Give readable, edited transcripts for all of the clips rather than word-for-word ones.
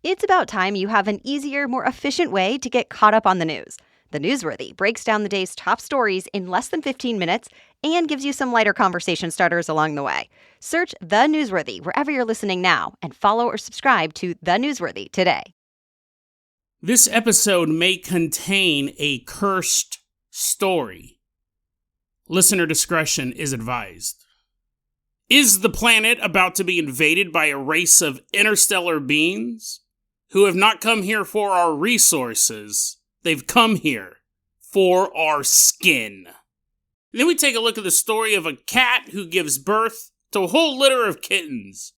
It's about time you have an easier, more efficient way to get caught up on the news. The Newsworthy breaks down the day's top stories in less than 15 minutes and gives you some lighter conversation starters along the way. Search The Newsworthy wherever you're listening now and follow or subscribe to The Newsworthy today. This episode may contain a cursed story. Listener discretion is advised. Is the planet about to be invaded by a race of interstellar beings who have not come here for our resources? They've come here for our skin. And then we take a look at the story of a cat who gives birth to a whole litter of kittens.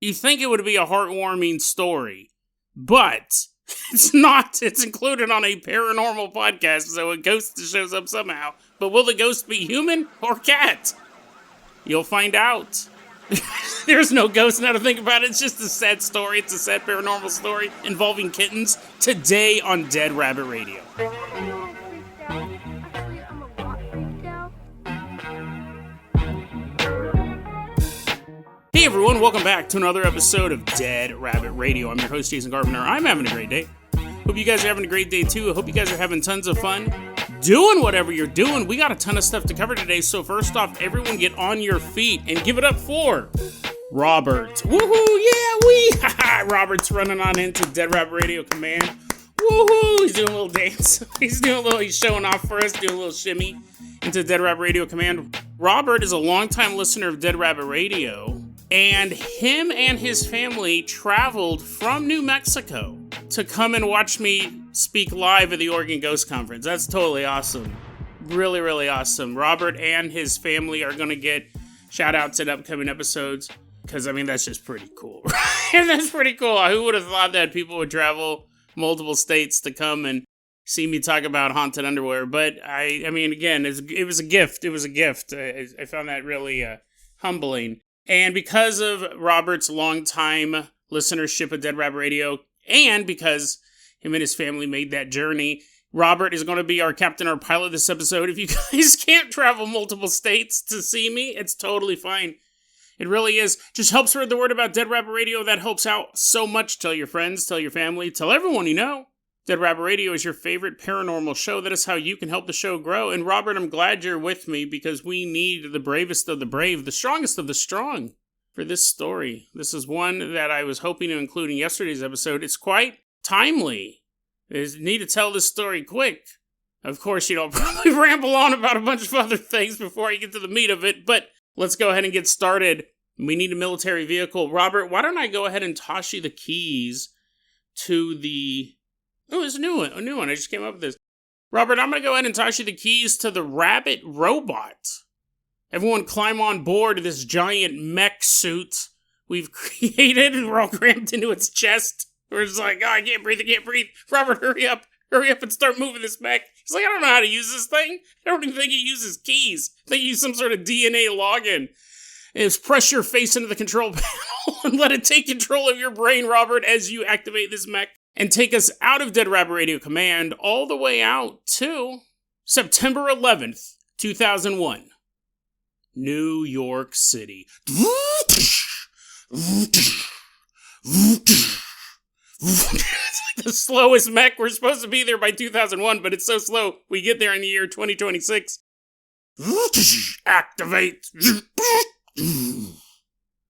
You think it would be a heartwarming story, but it's not. It's included on a paranormal podcast, so a ghost shows up somehow. But will the ghost be human or cat? You'll find out. There's no ghost now to think about it. It's just a sad story. It's a sad paranormal story involving kittens today on Dead Rabbit Radio. Hey everyone, welcome back to another episode of Dead Rabbit Radio. I'm your host, Jason Carpenter. I'm having a great day. Hope you guys are having a great day too. I hope you guys are having tons of fun doing whatever you're doing. We got a ton of stuff to cover today, so first off, everyone get on your feet and give it up for Robert. Woohoo, yeah, Robert's running on into Dead Rabbit Radio Command. Woohoo, he's doing a little dance. He's showing off for us, doing a little shimmy into Dead Rabbit Radio Command. Robert is a longtime listener of Dead Rabbit Radio, and him and his family traveled from New Mexico to come and watch me speak live at the Oregon Ghost Conference. That's totally awesome. Really, really awesome. Robert and his family are going to get shout-outs in upcoming episodes, because, I mean, that's just pretty cool. That's pretty cool. Who would have thought that people would travel multiple states to come and see me talk about haunted underwear? But, I mean, again, it was a gift. It was a gift. I found that really humbling. And because of Robert's longtime listenership of Dead Rabbit Radio, and because him and his family made that journey, Robert is going to be our captain or pilot this episode. If you guys can't travel multiple states to see me, it's totally fine. It really is. Just help spread the word about Dead Rabbit Radio. That helps out so much. Tell your friends, tell your family, tell everyone you know. Dead Rabbit Radio is your favorite paranormal show. That is how you can help the show grow. And Robert, I'm glad you're with me because we need the bravest of the brave, the strongest of the strong for this story. This is one that I was hoping to include in yesterday's episode. It's quite timely. I need to tell this story quick. Of course, I'll probably ramble on about a bunch of other things before I get to the meat of it, but let's go ahead and get started. We need a military vehicle. Robert, why don't I go ahead and toss you the keys to the... Oh, it's a new one. I just came up with this. Robert, I'm going to go ahead and toss you the keys to the Rabbit Robot. Everyone climb on board this giant mech suit we've created, and we're all crammed into its chest. We're just like, oh, I can't breathe. Robert, hurry up and start moving this mech. He's like, I don't know how to use this thing. I don't even think he uses keys. I think he uses some sort of DNA login. Is press your face into the control panel and let it take control of your brain, Robert, as you activate this mech and take us out of Dead Rabbit Radio Command all the way out to September 11th, 2001. New York City. It's like the slowest mech. We're supposed to be there by 2001, but it's so slow. We get there in the year 2026. Activate.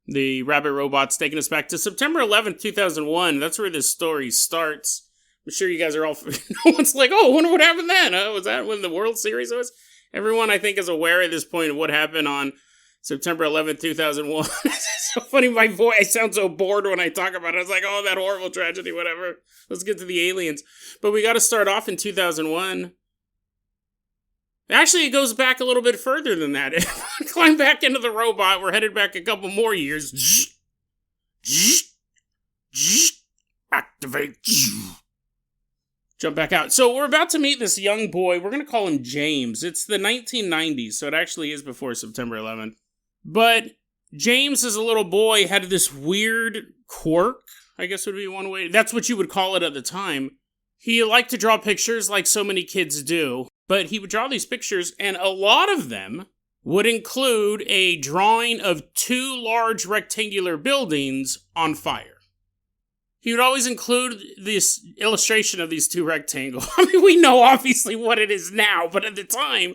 The Rabbit Robot's taking us back to September 11th, 2001. That's where this story starts. I'm sure you guys are all... No one's like, oh, I wonder what happened then. Was that when the World Series was? Everyone, I think, is aware at this point of what happened on September 11th, 2001. It's so funny, my voice, I sound so bored when I talk about it. I was like, oh, that horrible tragedy, whatever. Let's get to the aliens. But we got to start off in 2001. Actually, it goes back a little bit further than that. Climb back into the robot. We're headed back a couple more years. Activate. Jump back out. So we're about to meet this young boy. We're going to call him James. It's the 1990s, so it actually is before September 11th. But James, as a little boy, had this weird quirk, I guess would be one way. That's what you would call it at the time. He liked to draw pictures like so many kids do. But he would draw these pictures, and a lot of them would include a drawing of two large rectangular buildings on fire. he would always include this illustration of these two rectangles. I mean, we know obviously what it is now, but at the time,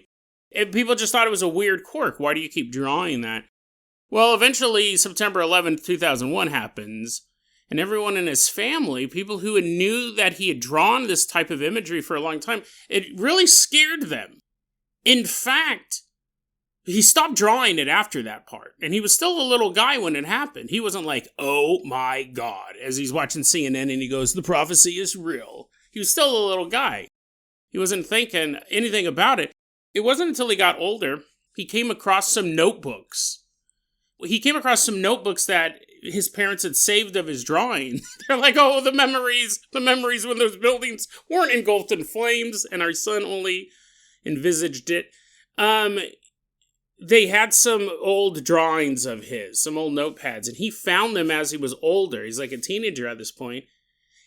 people just thought it was a weird quirk. Why do you keep drawing that? Well, eventually, September 11th, 2001 happens, and everyone in his family, people who knew that he had drawn this type of imagery for a long time, it really scared them. In fact, he stopped drawing it after that part, and he was still a little guy when it happened. He wasn't like, oh my God, as he's watching CNN and he goes, the prophecy is real. He was still a little guy. He wasn't thinking anything about it. It wasn't until he got older, he came across some notebooks. He came across some notebooks that his parents had saved of his drawing. They're like, oh, the memories when those buildings weren't engulfed in flames, and our son only envisaged it. They had some old drawings of his, some old notepads, and he found them as he was older. He's like a teenager at this point.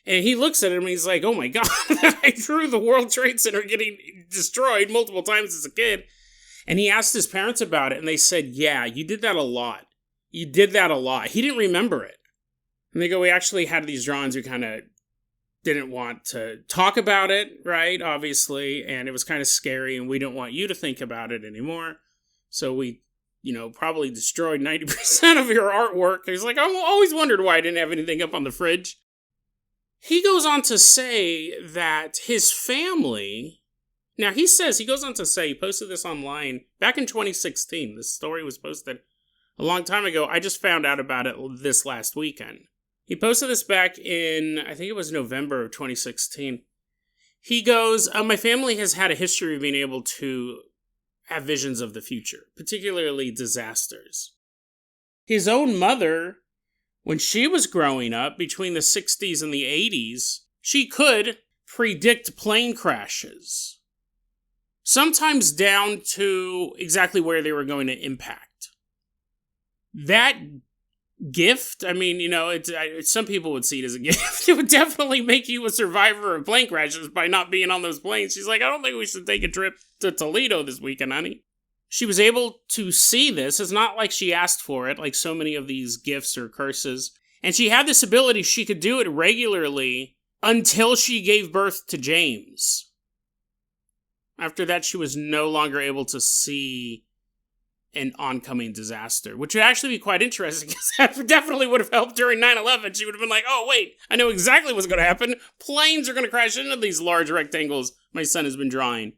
And he looks at him and he's like, oh my God, I drew the World Trade Center getting destroyed multiple times as a kid. And he asked his parents about it, and they said, yeah, you did that a lot. You did that a lot. He didn't remember it. And they go, we actually had these drawings. We kind of didn't want to talk about it, right? Obviously. And it was kind of scary, and we don't want you to think about it anymore. So we, probably destroyed 90% of your artwork. He's like, I've always wondered why I didn't have anything up on the fridge. He goes on to say that his family... Now, he goes on to say, he posted this online back in 2016. This story was posted a long time ago. I just found out about it this last weekend. He posted this back in, I think it was November of 2016. He goes, my family has had a history of being able to have visions of the future, particularly disasters. His own mother, when she was growing up between the 60s and the 80s, she could predict plane crashes. Sometimes down to exactly where they were going to impact. That gift, some people would see it as a gift. It would definitely make you a survivor of plane crashes by not being on those planes. She's like, I don't think we should take a trip to Toledo this weekend, honey. She was able to see this. It's not like she asked for it, like so many of these gifts or curses. And she had this ability. She could do it regularly until she gave birth to James. After that, she was no longer able to see an oncoming disaster, which would actually be quite interesting, because that definitely would have helped during 9/11. She would have been like, oh, wait, I know exactly what's going to happen. Planes are going to crash into these large rectangles my son has been drawing.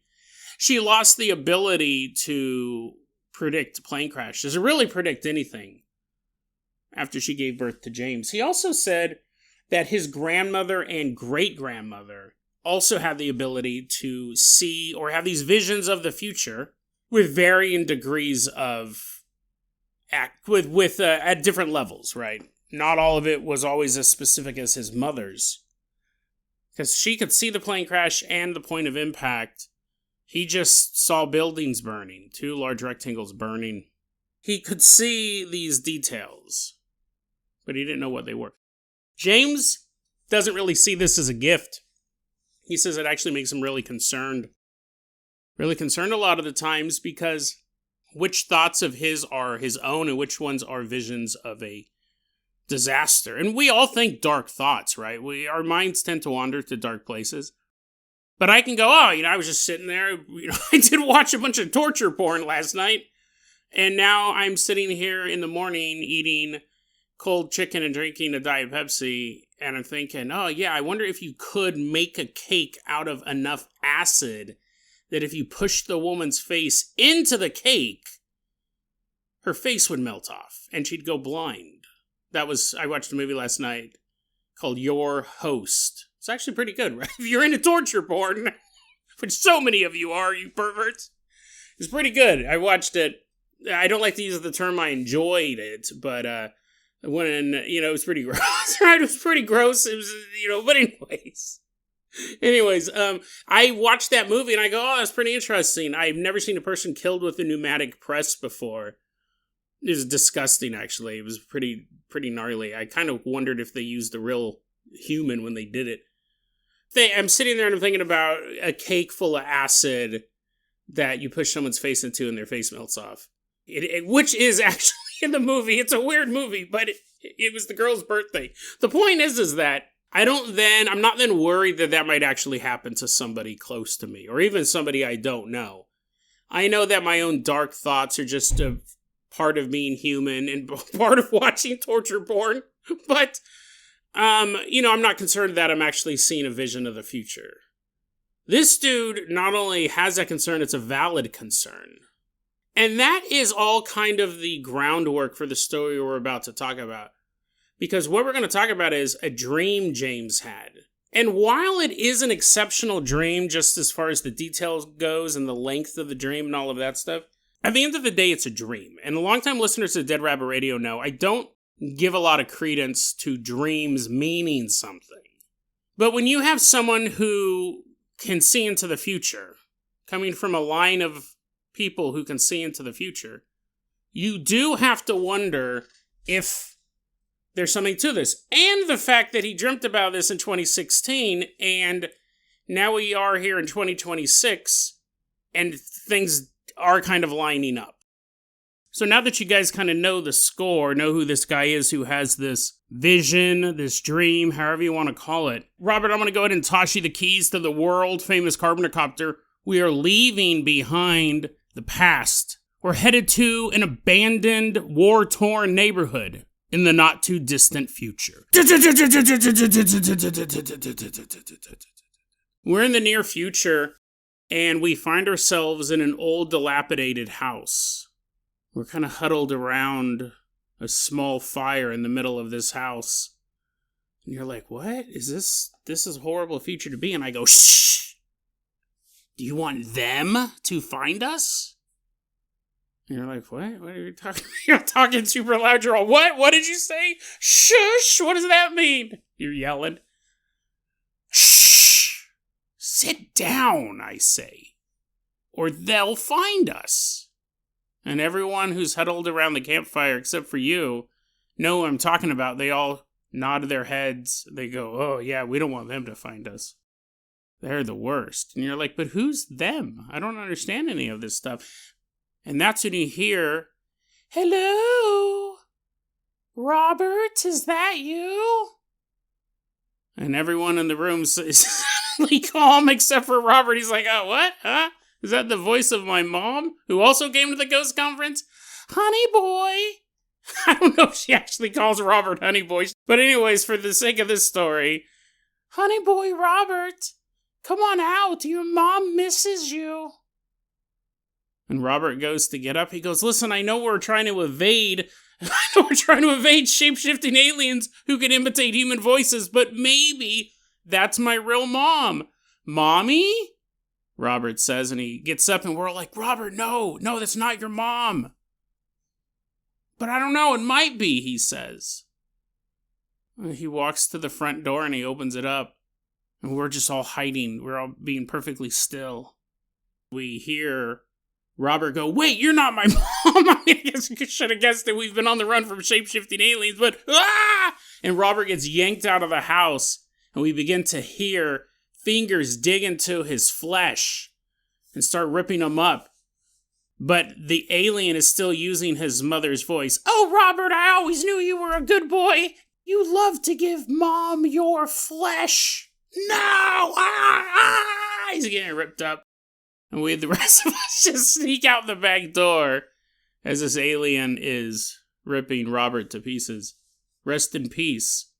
She lost the ability to predict plane crashes, or really predict anything, after she gave birth to James. He also said that his grandmother and great-grandmother also had the ability to see or have these visions of the future with varying degrees of at different levels, right? Not all of it was always as specific as his mother's, because she could see the plane crash and the point of impact. He just saw buildings burning, 2 large rectangles burning. He could see these details, but he didn't know what they were. James doesn't really see this as a gift. He says it actually makes him really concerned. Really concerned a lot of the times, because which thoughts of his are his own and which ones are visions of a disaster. And we all think dark thoughts, right? Our minds tend to wander to dark places. But I can go, I was just sitting there. I did watch a bunch of torture porn last night. And now I'm sitting here in the morning eating cold chicken and drinking a Diet Pepsi. And I'm thinking, I wonder if you could make a cake out of enough acid that if you pushed the woman's face into the cake, her face would melt off and she'd go blind. I watched a movie last night called Your Host. It's actually pretty good, right? If you're into torture porn, which so many of you are, you perverts, it's pretty good. I watched it. I don't like to use the term I enjoyed it, but when, it was pretty gross, right? It was pretty gross. It was, but anyways, I watched that movie and I go, that's pretty interesting. I've never seen a person killed with a pneumatic press before. It was disgusting, actually. It was pretty gnarly. I kind of wondered if they used a real human when they did it. I'm sitting there and I'm thinking about a cake full of acid that you push someone's face into and their face melts off. Which is actually in the movie. It's a weird movie, but it was the girl's birthday. The point is that I'm not then worried that might actually happen to somebody close to me, or even somebody I don't know. I know that my own dark thoughts are just a part of being human and part of watching torture porn, but, I'm not concerned that I'm actually seeing a vision of the future. This dude not only has that concern, it's a valid concern. And that is all kind of the groundwork for the story we're about to talk about. Because what we're going to talk about is a dream James had. And while it is an exceptional dream, just as far as the details goes and the length of the dream and all of that stuff, at the end of the day, it's a dream. And longtime listeners to Dead Rabbit Radio know I don't give a lot of credence to dreams meaning something. But when you have someone who can see into the future, coming from a line of people who can see into the future, you do have to wonder if there's something to this. And the fact that he dreamt about this in 2016, and now we are here in 2026, and things are kind of lining up. So now that you guys kind of know the score, know who this guy is who has this vision, this dream, however you want to call it. Robert, I'm going to go ahead and toss you the keys to the world-famous Carpentercopter. We are leaving behind the past. We're headed to an abandoned, war-torn neighborhood in the not-too-distant future. We're in the near future, and we find ourselves in an old, dilapidated house. We're kind of huddled around a small fire in the middle of this house. And you're like, what? This is a horrible future to be in. I go, shh! Do you want them to find us? And you're like, what? What are you talking about? You're talking super loud. You're all, what? What did you say? Shush! What does that mean? You're yelling. Shh! Sit down, I say. Or they'll find us. And everyone who's huddled around the campfire, except for you, know what I'm talking about. They all nod their heads. They go, oh yeah, we don't want them to find us. They're the worst. And you're like, but who's them? I don't understand any of this stuff. And that's when you hear, hello? Robert, is that you? And everyone in the room is suddenly calm except for Robert. He's like, oh, what? Huh? Is that the voice of my mom, who also came to the ghost conference? Honey boy. I don't know if she actually calls Robert honey boy. But anyways, for the sake of this story, honey boy Robert, come on out. Your mom misses you. And Robert goes to get up. He goes, listen, I know we're trying to evade shape-shifting aliens who can imitate human voices, but maybe that's my real mom. Mommy? Robert says, and he gets up and we're all like, Robert, no, that's not your mom. But I don't know, it might be, he says. And he walks to the front door and he opens it up. And we're just all hiding. We're all being perfectly still. We hear Robert go, wait, you're not my mom. I guess you should have guessed that we've been on the run from shape-shifting aliens, but And Robert gets yanked out of the house. And we begin to hear fingers dig into his flesh and start ripping him up. But the alien is still using his mother's voice. Oh, Robert, I always knew you were a good boy. You love to give Mom your flesh. No! He's getting ripped up. And the rest of us just sneak out the back door as this alien is ripping Robert to pieces. Rest in peace.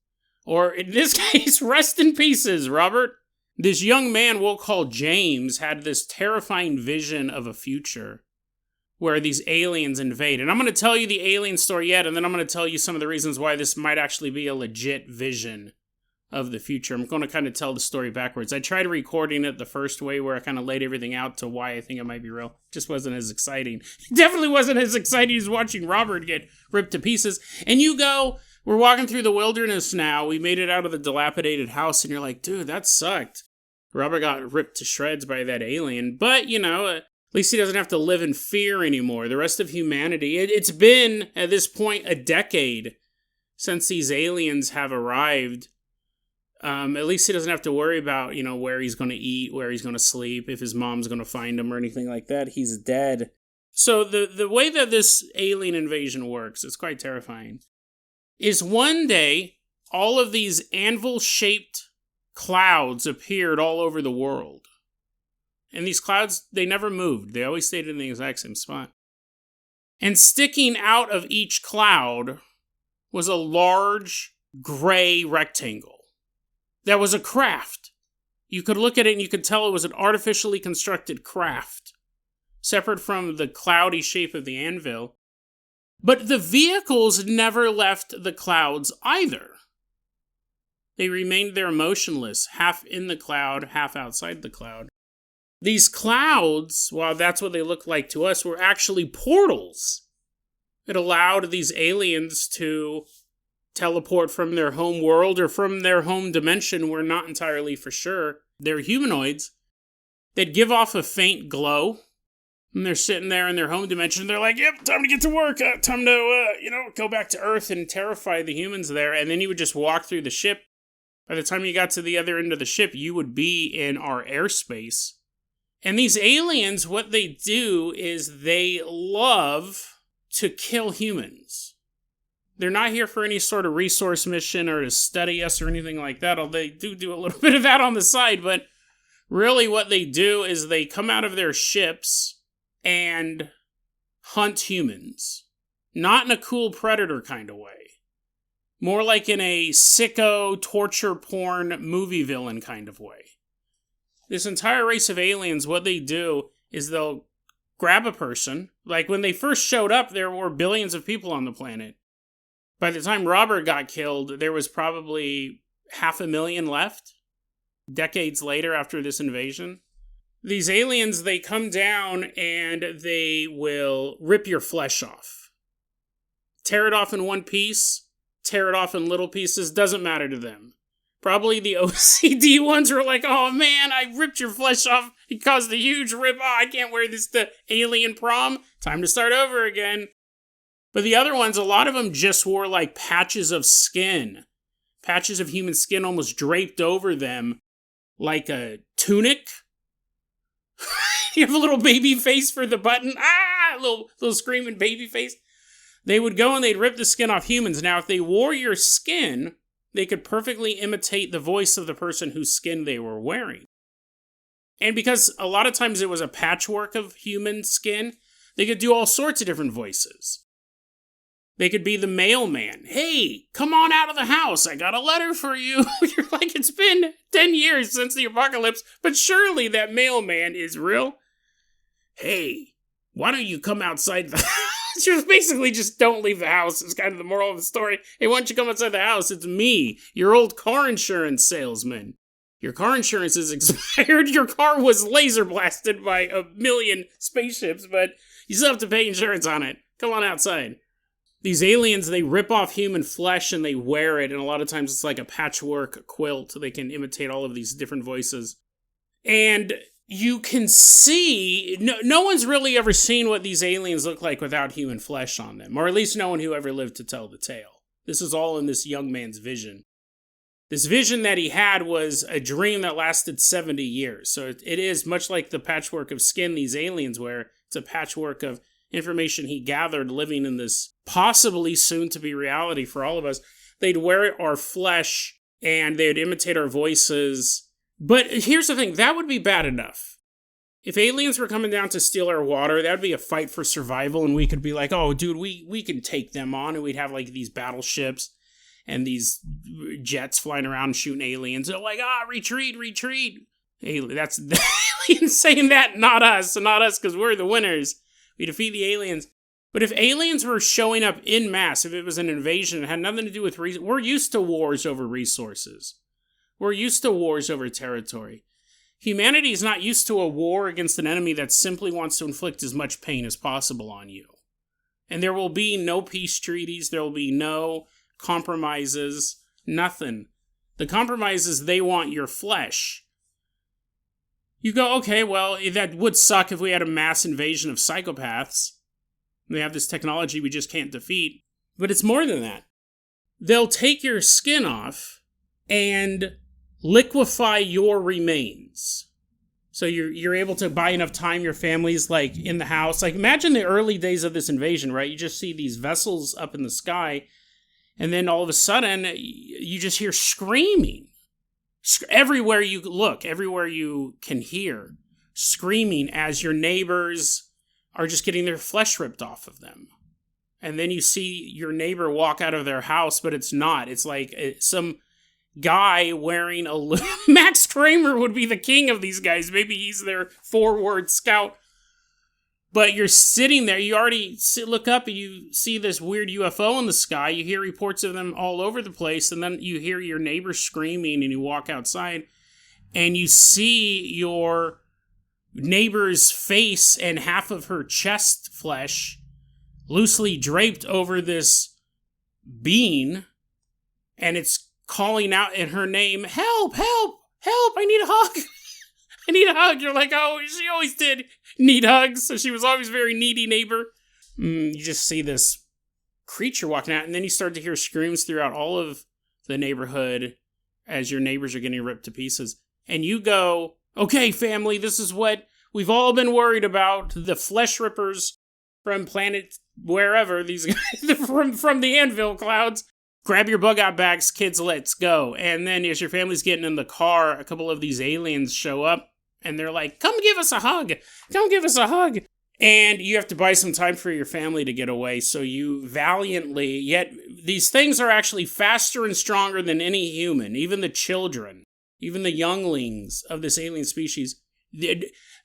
Or in this case, rest in pieces, Robert. This young man we'll call James had this terrifying vision of a future where these aliens invade. And I'm going to tell you the alien story yet, and then I'm going to tell you some of the reasons why this might actually be a legit vision of the future. I'm going to kind of tell the story backwards. I tried recording it the first way where I kind of laid everything out to why I think it might be real. It just wasn't as exciting. It definitely wasn't as exciting as watching Robert get ripped to pieces. And you go, we're walking through the wilderness now. We made it out of the dilapidated house, and you're like, dude, that sucked. Robert got ripped to shreds by that alien, but, at least he doesn't have to live in fear anymore. The rest of humanity, it's been, at this point, a decade since these aliens have arrived. At least he doesn't have to worry about, where he's going to eat, where he's going to sleep, if his mom's going to find him or anything like that. He's dead. So the way that this alien invasion works, it's quite terrifying, is one day all of these anvil-shaped clouds appeared all over the world. And these clouds, they never moved. They always stayed in the exact same spot. And sticking out of each cloud was a large gray rectangle that was a craft. You could look at it and you could tell it was an artificially constructed craft, separate from the cloudy shape of the anvil. But the vehicles never left the clouds either. They remained there motionless, half in the cloud, half outside the cloud. These clouds, while that's what they look like to us, were actually portals. It allowed these aliens to teleport from their home world or from their home dimension. We're not entirely for sure. They're humanoids. They'd give off a faint glow. And they're sitting there in their home dimension. They're like, yep, time to get to work. Time to, go back to Earth and terrify the humans there. And then you would just walk through the ship. By the time you got to the other end of the ship, you would be in our airspace. And these aliens, what they do is they love to kill humans. They're not here for any sort of resource mission or to study us or anything like that, although they do a little bit of that on the side, but really what they do is they come out of their ships and hunt humans. Not in a cool predator kind of way. More like in a sicko, torture porn movie villain kind of way. This entire race of aliens, what they do is they'll grab a person. Like when they first showed up, there were billions of people on the planet. By the time Robert got killed, there was probably 500,000 left. Decades later after this invasion. These aliens, they come down and they will rip your flesh off. Tear it off in one piece, tear it off in little pieces, doesn't matter to them. Probably the OCD ones were like, oh man, I ripped your flesh off. It caused a huge rip. Oh, I can't wear this to alien prom. Time to start over again. But the other ones, a lot of them just wore like patches of skin. Patches of human skin almost draped over them like a tunic. You have a little baby face for the button. Ah! Little screaming baby face. They would go and they'd rip the skin off humans. Now, if they wore your skin, they could perfectly imitate the voice of the person whose skin they were wearing. And because a lot of times it was a patchwork of human skin, they could do all sorts of different voices. They could be the mailman. Hey, come on out of the house. I got a letter for you. You're like, it's been 10 years since the apocalypse, but surely that mailman is real. Hey, why don't you come outside the house? Just basically just don't leave the house. It's kind of the moral of the story. Hey, why don't you come outside the house? It's me, your old car insurance salesman. Your car insurance is expired. Your car was laser blasted by 1,000,000 spaceships, but you still have to pay insurance on it. Come on outside. These aliens, they rip off human flesh and they wear it, and a lot of times it's like a patchwork quilt. They can imitate all of these different voices. And you can see, no one's really ever seen what these aliens look like without human flesh on them, or at least no one who ever lived to tell the tale. This is all in this young man's vision. This vision that he had was a dream that lasted 70 years. So it is much like the patchwork of skin these aliens wear. It's a patchwork of information he gathered living in this possibly soon-to-be reality for all of us. They'd wear our flesh and they'd imitate our voices. But here's the thing, that would be bad enough. If aliens were coming down to steal our water, that would be a fight for survival, and we could be like, oh, dude, we can take them on, and we'd have like these battleships and these jets flying around shooting aliens. They're like, retreat. That's the aliens saying that, not us, because we're the winners. We defeat the aliens. But if aliens were showing up in mass, if it was an invasion, it had nothing to do with we're used to wars over resources. We're used to wars over territory. Humanity is not used to a war against an enemy that simply wants to inflict as much pain as possible on you. And there will be no peace treaties, there will be no compromises, nothing. The compromise is they want your flesh. You go, okay, well, that would suck if we had a mass invasion of psychopaths. They have this technology we just can't defeat. But it's more than that. They'll take your skin off and liquefy your remains. So you're able to buy enough time, your family's like in the house. Like imagine the early days of this invasion, right? You just see these vessels up in the sky And then all of a sudden, you just hear screaming. Everywhere you look, everywhere you can hear, screaming as your neighbors are just getting their flesh ripped off of them. And then you see your neighbor walk out of their house, but it's not. It's like some guy wearing a... Max Kramer would be the king of these guys. Maybe he's their forward scout. But you're sitting there, you already look up and you see this weird UFO in the sky. You hear reports of them all over the place, and then you hear your neighbor screaming, and you walk outside, and you see your neighbor's face and half of her chest flesh loosely draped over this being, and it's calling out in her name, "Help, help, help, I need a hug." I need a hug. You're like, oh, she always did need hugs, so she was always a very needy neighbor. You just see this creature walking out, and then you start to hear screams throughout all of the neighborhood as your neighbors are getting ripped to pieces. And you go, okay, family, this is what we've all been worried about. The flesh rippers from planet wherever, these guys from the Anvil clouds. Grab your bug-out bags, kids, let's go. And then as your family's getting in the car, a couple of these aliens show up, and they're like, come give us a hug. Come give us a hug. And you have to buy some time for your family to get away, so you valiantly, yet these things are actually faster and stronger than any human, even the children, even the younglings of this alien species.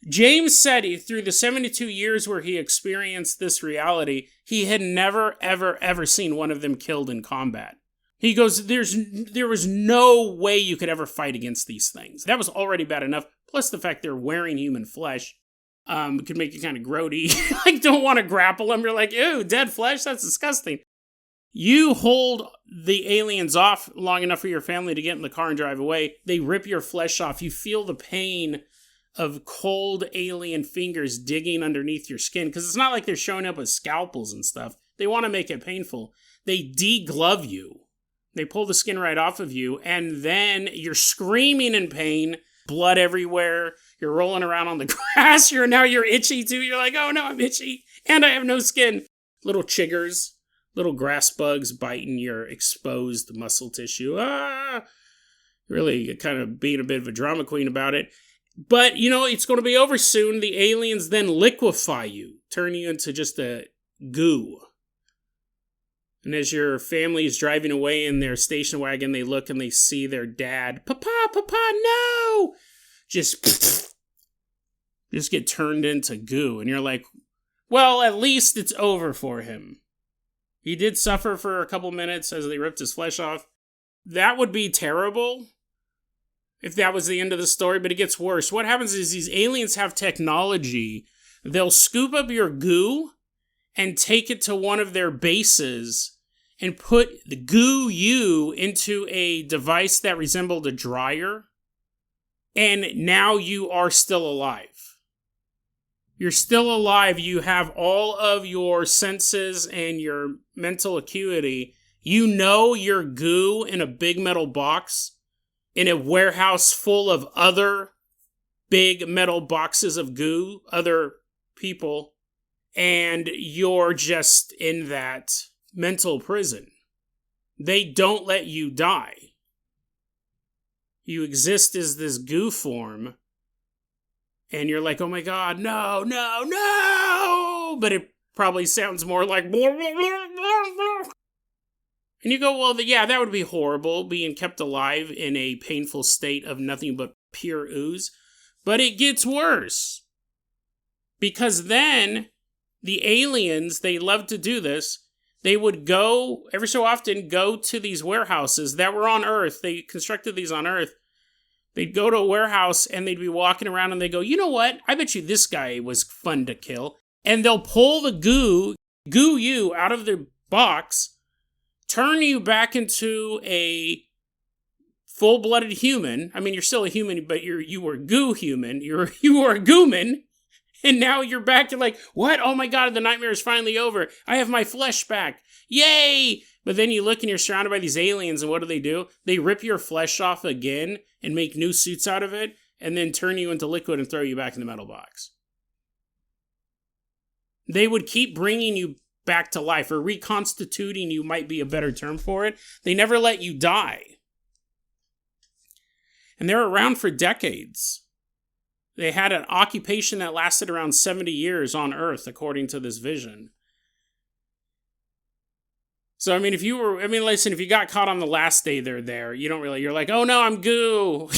James said through the 72 years where he experienced this reality, he had never, ever, ever seen one of them killed in combat. He goes, there was no way you could ever fight against these things. That was already bad enough. Plus the fact they're wearing human flesh could make you kind of grody. Like, don't want to grapple them. You're like, ew, dead flesh? That's disgusting. You hold the aliens off long enough for your family to get in the car and drive away. They rip your flesh off. You feel the pain of cold alien fingers digging underneath your skin, because it's not like they're showing up with scalpels and stuff. They want to make it painful. They de-glove you. They pull the skin right off of you, and then you're screaming in pain, blood everywhere. You're rolling around on the grass. You're itchy too. You're like, oh no, I'm itchy, and I have no skin. Little chiggers, little grass bugs biting your exposed muscle tissue. Really kind of being a bit of a drama queen about it. But, it's going to be over soon. The aliens then liquefy you, turn you into just a goo. And as your family is driving away in their station wagon, they look and they see their dad. Papa, no! Just get turned into goo. And you're like, well, at least it's over for him. He did suffer for a couple minutes as they ripped his flesh off. That would be terrible if that was the end of the story, but it gets worse. What happens is these aliens have technology. They'll scoop up your goo and take it to one of their bases and put the goo you into a device that resembled a dryer. And now you are still alive. You're still alive. You have all of your senses and your mental acuity. You know your goo in a big metal box in a warehouse full of other big metal boxes of goo, other people, and you're just in that mental prison. They don't let you die. You exist as this goo form, and you're like, oh my god, no, but it probably sounds more like blah, blah, blah, blah, blah. And you go, well, yeah, that would be horrible, being kept alive in a painful state of nothing but pure ooze. But it gets worse. Because then, the aliens, they love to do this, they would go, every so often, go to these warehouses that were on Earth. They constructed these on Earth. They'd go to a warehouse, and they'd be walking around, and they go, you know what? I bet you this guy was fun to kill. And they'll pull the goo you out of their box, turn you back into a full-blooded human. I mean, you're still a human, but you were goo human. You were a gooman, and now you're back. You're like, what? Oh my god, the nightmare is finally over. I have my flesh back. Yay! But then you look and you're surrounded by these aliens, and what do? They rip your flesh off again and make new suits out of it, and then turn you into liquid and throw you back in the metal box. They would keep bringing you back to life, or reconstituting you might be a better term for it. They never let you die. And they're around for decades. They had an occupation that lasted around 70 years on Earth, according to this vision. So, if you got caught on the last day they're there, you're like, oh no, I'm goo.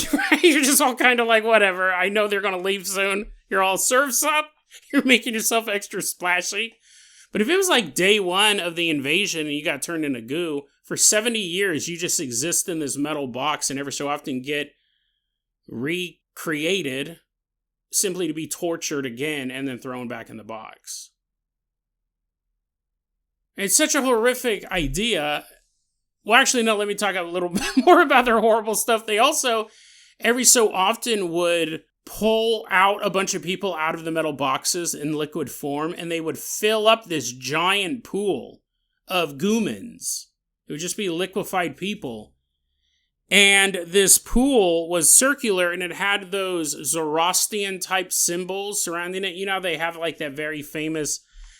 You're just all kind of like, whatever. I know they're going to leave soon. You're all surfs up. You're making yourself extra splashy. But if it was like day one of the invasion and you got turned into goo, for 70 years you just exist in this metal box and every so often get recreated simply to be tortured again and then thrown back in the box. It's such a horrific idea. Well, actually, no, let me talk a little bit more about their horrible stuff. They also, every so often, would pull out a bunch of people out of the metal boxes in liquid form, and they would fill up this giant pool of goomans. It would just be liquefied people. And this pool was circular, and it had those Zoroastrian-type symbols surrounding it. You know, they have like that very famous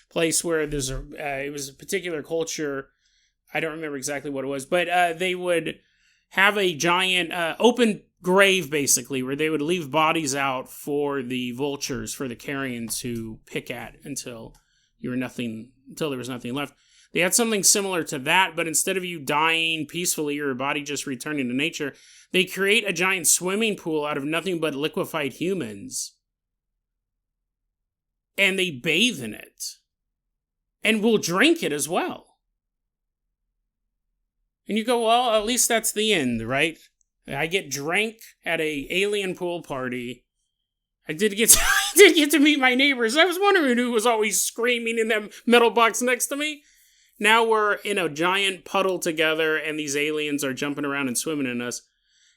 place where there's it was a particular culture. I don't remember exactly what it was, but they would have a giant open grave, basically, where they would leave bodies out for the vultures, for the carrion to pick at until there was nothing left. They had something similar to that, but instead of you dying peacefully, your body just returning to nature, they create a giant swimming pool out of nothing but liquefied humans. And they bathe in it. And will drink it as well. And you go, well, at least that's the end, right? I get drank at a alien pool party. I did get to meet my neighbors. I was wondering who was always screaming in that metal box next to me. Now we're in a giant puddle together, and these aliens are jumping around and swimming in us.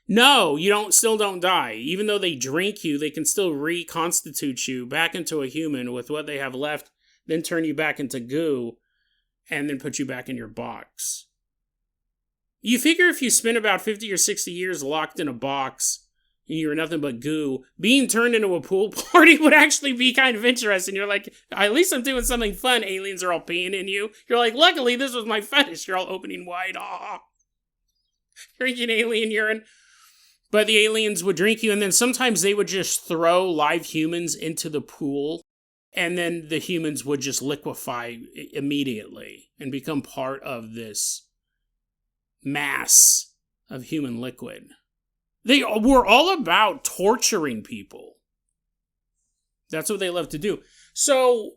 No, you still don't die. Even though they drink you, they can still reconstitute you back into a human with what they have left, then turn you back into goo, and then put you back in your box. You figure if you spend about 50 or 60 years locked in a box, and you're nothing but goo, being turned into a pool party would actually be kind of interesting. You're like, at least I'm doing something fun. Aliens are all peeing in you. You're like, luckily, this was my fetish. You're all opening wide. Drinking alien urine. But the aliens would drink you, and then sometimes they would just throw live humans into the pool. And then the humans would just liquefy immediately and become part of this mass of human liquid. They were all about torturing people. That's what they love to do. So,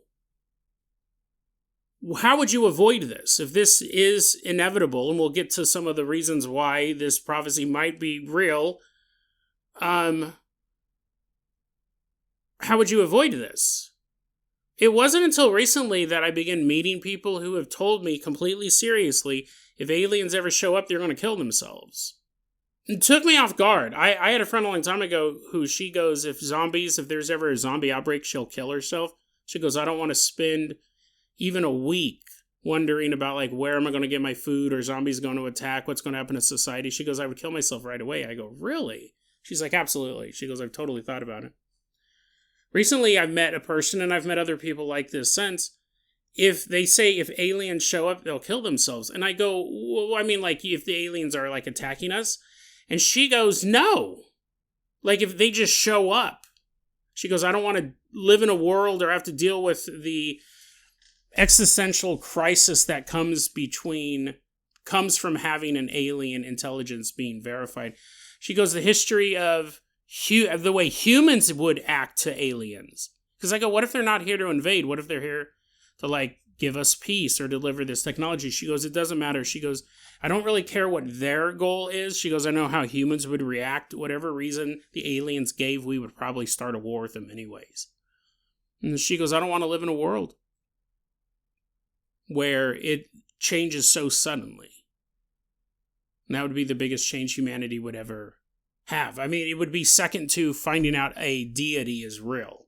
how would you avoid this? If this is inevitable, and we'll get to some of the reasons why this prophecy might be real, how would you avoid this? It wasn't until recently that I began meeting people who have told me completely seriously, if aliens ever show up, they're going to kill themselves. It took me off guard. I had a friend a long time ago who she goes, if there's ever a zombie outbreak, she'll kill herself. She goes, I don't want to spend even a week wondering about, like, where am I going to get my food, or zombies going to attack, what's going to happen to society. She goes, I would kill myself right away. I go, really? She's like, absolutely. She goes, I've totally thought about it. Recently, I've met a person, and I've met other people like this since, if they say if aliens show up, they'll kill themselves. And I go, well, if the aliens are, like, attacking us? And she goes, no. Like, if they just show up. She goes, I don't want to live in a world or have to deal with the existential crisis that comes from having an alien intelligence being verified. She goes, the history of the way humans would act to aliens. Because I go, what if they're not here to invade? What if they're here to, like, give us peace or deliver this technology? She goes, it doesn't matter. She goes, I don't really care what their goal is. She goes, I know how humans would react. Whatever reason the aliens gave, we would probably start a war with them anyways. And she goes, I don't want to live in a world where it changes so suddenly. And that would be the biggest change humanity would ever have. I mean, it would be second to finding out a deity is real.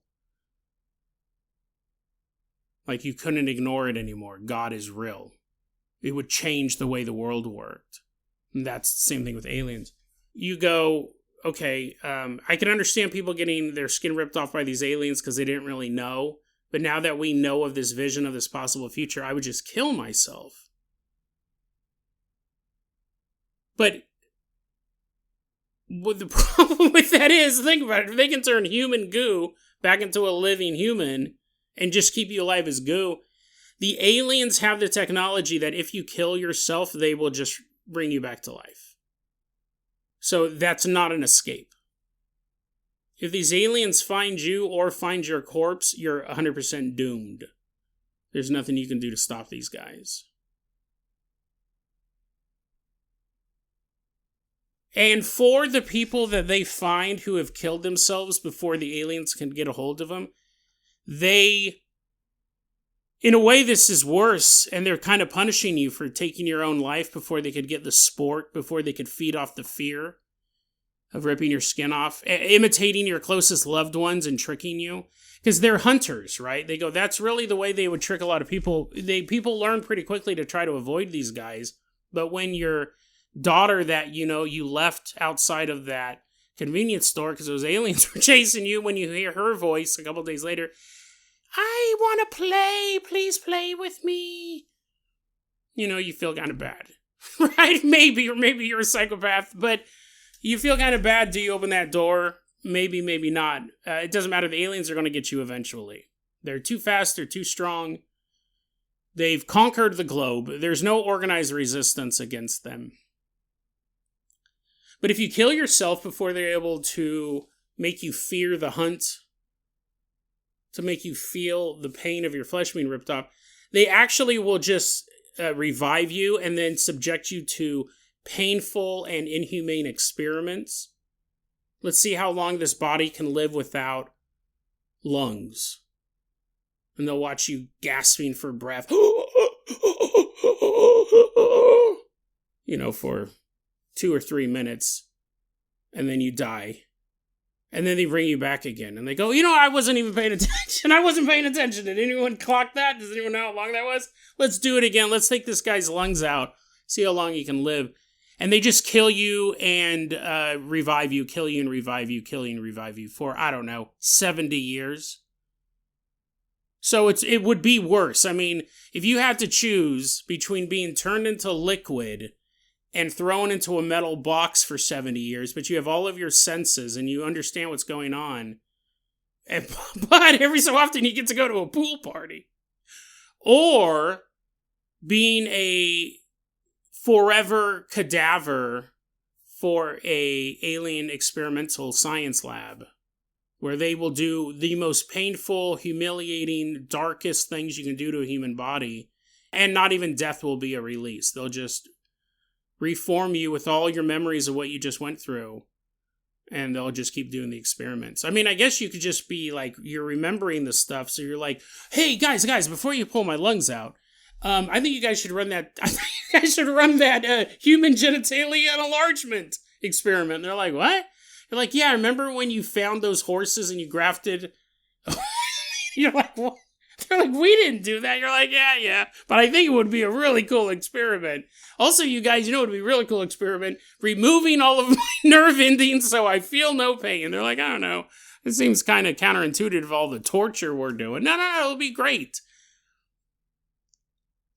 Like, you couldn't ignore it anymore. God is real. It would change the way the world worked. And that's the same thing with aliens. You go, okay, I can understand people getting their skin ripped off by these aliens because they didn't really know. But now that we know of this vision of this possible future, I would just kill myself. But what the problem with that is, think about it, if they can turn human goo back into a living human and just keep you alive as goo, the aliens have the technology that if you kill yourself, they will just bring you back to life. So that's not an escape. If these aliens find you or find your corpse, you're 100% doomed. There's nothing you can do to stop these guys. And for the people that they find who have killed themselves before the aliens can get a hold of them, in a way, this is worse, and they're kind of punishing you for taking your own life before they could get the sport, before they could feed off the fear of ripping your skin off, imitating your closest loved ones and tricking you. Because they're hunters, right? They go, that's really the way they would trick a lot of people. People learn pretty quickly to try to avoid these guys. But when your daughter that, you left outside of that convenience store because those aliens were chasing you, when you hear her voice a couple days later, I want to play, please play with me. You feel kind of bad, right? Maybe you're a psychopath, but you feel kind of bad. Do you open that door? Maybe, maybe not. It doesn't matter. The aliens are going to get you eventually. They're too fast. They're too strong. They've conquered the globe. There's no organized resistance against them. But if you kill yourself before they're able to make you fear the hunt, to make you feel the pain of your flesh being ripped off, they actually will just revive you and then subject you to painful and inhumane experiments. Let's see how long this body can live without lungs. And they'll watch you gasping for breath. For 2 or 3 minutes. And then you die. And then they bring you back again. And they go, I wasn't even paying attention. I wasn't paying attention. Did anyone clock that? Does anyone know how long that was? Let's do it again. Let's take this guy's lungs out. See how long he can live. And they just kill you and revive you, kill you and revive you, kill you and revive you for, 70 years. So it would be worse. I mean, if you had to choose between being turned into liquid and thrown into a metal box for 70 years, but you have all of your senses and you understand what's going on, but every so often you get to go to a pool party, or being a forever cadaver for a alien experimental science lab where they will do the most painful, humiliating, darkest things you can do to a human body, and not even death will be a release. They'll just reform you with all your memories of what you just went through, and they'll just keep doing the experiments. I mean, I guess you could just be like, you're remembering the stuff, so you're like, hey, guys, before you pull my lungs out, I think you guys should run that. I think you guys should run that human genitalia enlargement experiment. And they're like, what? You're like, yeah. Remember when you found those horses and you grafted? You're like, what? They're like, we didn't do that. You're like, yeah. But I think it would be a really cool experiment. Also, you guys, it would be a really cool experiment. Removing all of my nerve endings so I feel no pain. They're like, I don't know. It seems kind of counterintuitive of all the torture we're doing. No, it'll be great.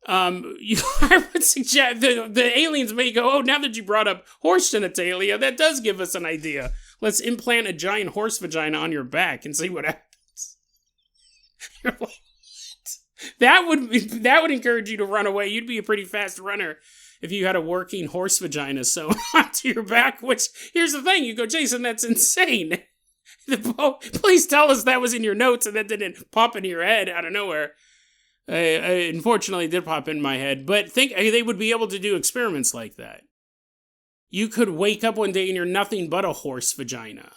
I would suggest the aliens may go, now that you brought up horse genitalia, that does give us an idea. Let's implant a giant horse vagina on your back and see what happens. You're like, what? That would encourage you to run away. You'd be a pretty fast runner if you had a working horse vagina sewn onto your back, which, here's the thing, you go, Jason, that's insane. Please tell us that was in your notes and that didn't pop into your head out of nowhere. Unfortunately, it did pop in my head, but think they would be able to do experiments like that. You could wake up one day and you're nothing but a horse vagina.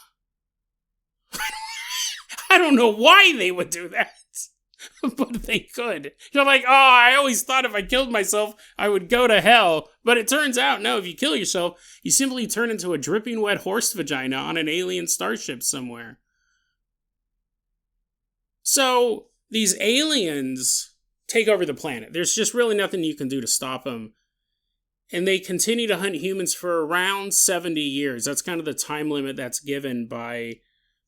I don't know why they would do that, but they could. You're like, I always thought if I killed myself, I would go to hell. But it turns out, no, if you kill yourself, you simply turn into a dripping wet horse vagina on an alien starship somewhere. So, these aliens take over the planet. There's just really nothing you can do to stop them. And they continue to hunt humans for around 70 years. That's kind of the time limit that's given by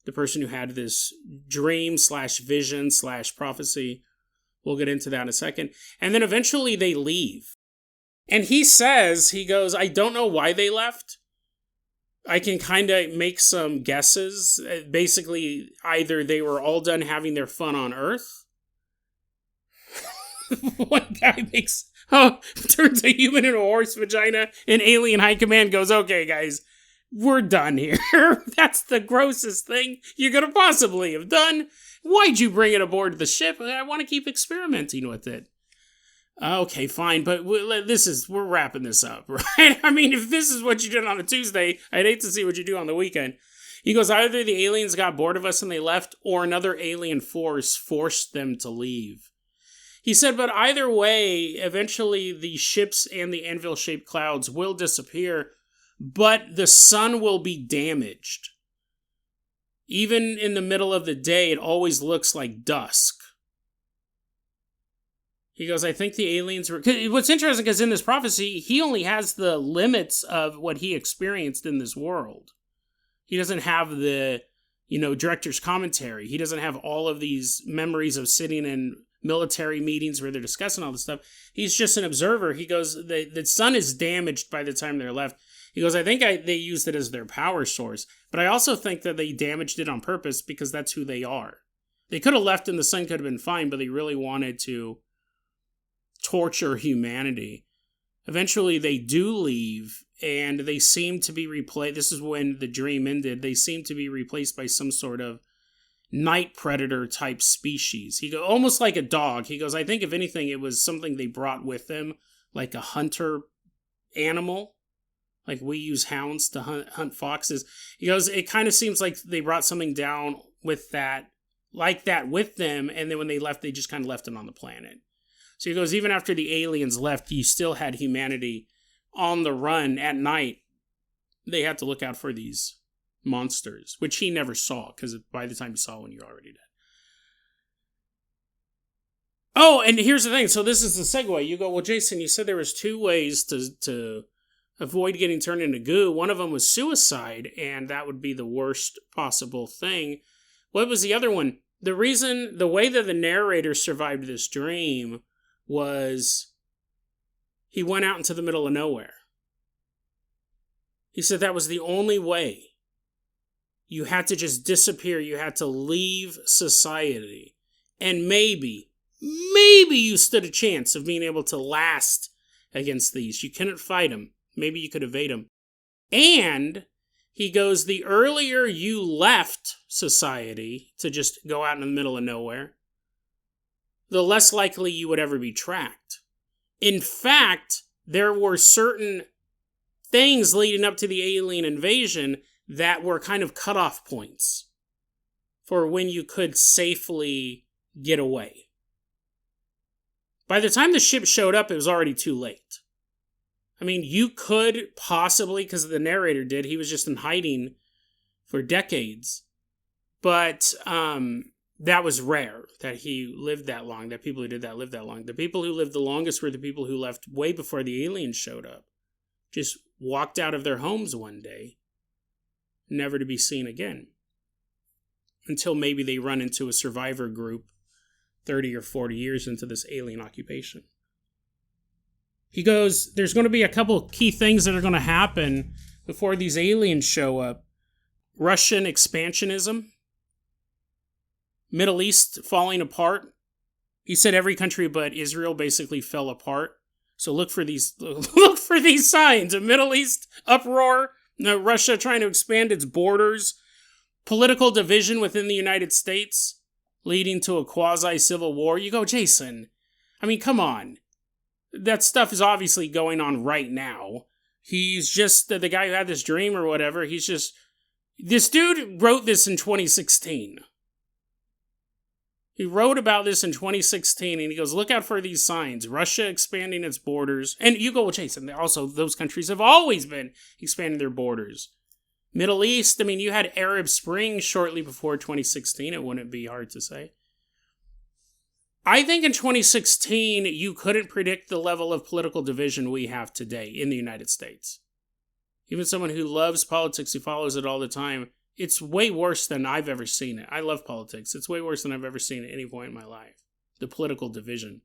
the person who had this dream / vision / prophecy. We'll get into that in a second. And then eventually they leave. And he goes, I don't know why they left. I can kind of make some guesses. Basically, either they were all done having their fun on Earth. One guy turns a human into a horse vagina, and alien high command goes, okay, guys, we're done here. That's the grossest thing you could have possibly have done. Why'd you bring it aboard the ship? I want to keep experimenting with it. Okay, fine, but we're wrapping this up, right? I mean, if this is what you did on a Tuesday, I'd hate to see what you do on the weekend. He goes, either the aliens got bored of us and they left, or another alien force forced them to leave. He said, but either way, eventually the ships and the anvil-shaped clouds will disappear, but the sun will be damaged. Even in the middle of the day, it always looks like dusk. He goes, I think the aliens were... What's interesting is in this prophecy, he only has the limits of what he experienced in this world. He doesn't have the, director's commentary. He doesn't have all of these memories of sitting in military meetings where they're discussing all this stuff. He's just an observer. He goes, the sun is damaged by the time they're left. He goes, I think they used it as their power source, but I also think that they damaged it on purpose because that's who they are. They could have left and the sun could have been fine, but they really wanted to torture humanity. Eventually they do leave, and they seem to be replaced. This is when the dream ended. They seem to be replaced by some sort of night predator type species. He goes, almost like a dog. He goes, I think if anything, it was something they brought with them, like a hunter animal. Like we use hounds to hunt foxes. He goes, it kind of seems like they brought something down with that, like that with them, and then when they left, they just kind of left it on the planet. So he goes, even after the aliens left, you still had humanity on the run at night. They had to look out for these monsters, which he never saw, because by the time he saw one, you're already dead. Oh, and here's the thing. So this is the segue. You go, well, Jason, you said there was 2 ways to avoid getting turned into goo. One of them was suicide, and that would be the worst possible thing. What was the other one? The way that the narrator survived this dream was he went out into the middle of nowhere. He said that was the only way. You had to just disappear. You had to leave society. And maybe you stood a chance of being able to last against these. You couldn't fight them. Maybe you could evade them. And he goes, the earlier you left society to just go out in the middle of nowhere, the less likely you would ever be tracked. In fact, there were certain things leading up to the alien invasion that were kind of cutoff points for when you could safely get away. By the time the ship showed up, it was already too late. I mean, you could possibly, because the narrator did, he was just in hiding for decades. But that was rare, that he lived that long, that people who did that lived that long. The people who lived the longest were the people who left way before the aliens showed up. Just walked out of their homes one day, never to be seen again. Until maybe they run into a survivor group 30 or 40 years into this alien occupation. He goes, there's going to be a couple key things that are going to happen before these aliens show up. Russian expansionism. Middle East falling apart. He said every country but Israel basically fell apart. So look for these signs. A Middle East uproar. Russia trying to expand its borders. Political division within the United States, leading to a quasi-civil war. You go, Jason, I mean, come on. That stuff is obviously going on right now. He's just the guy who had this dream or whatever. This dude wrote this in 2016. He wrote about this in 2016, and he goes, look out for these signs. Russia expanding its borders. And you go, well, Jason, also, those countries have always been expanding their borders. Middle East, I mean, you had Arab Spring shortly before 2016. It wouldn't be hard to say. I think in 2016, you couldn't predict the level of political division we have today in the United States. Even someone who loves politics, who follows it all the time, It's way worse than I've ever seen it. I love politics. It's way worse than I've ever seen at any point in my life. The political division.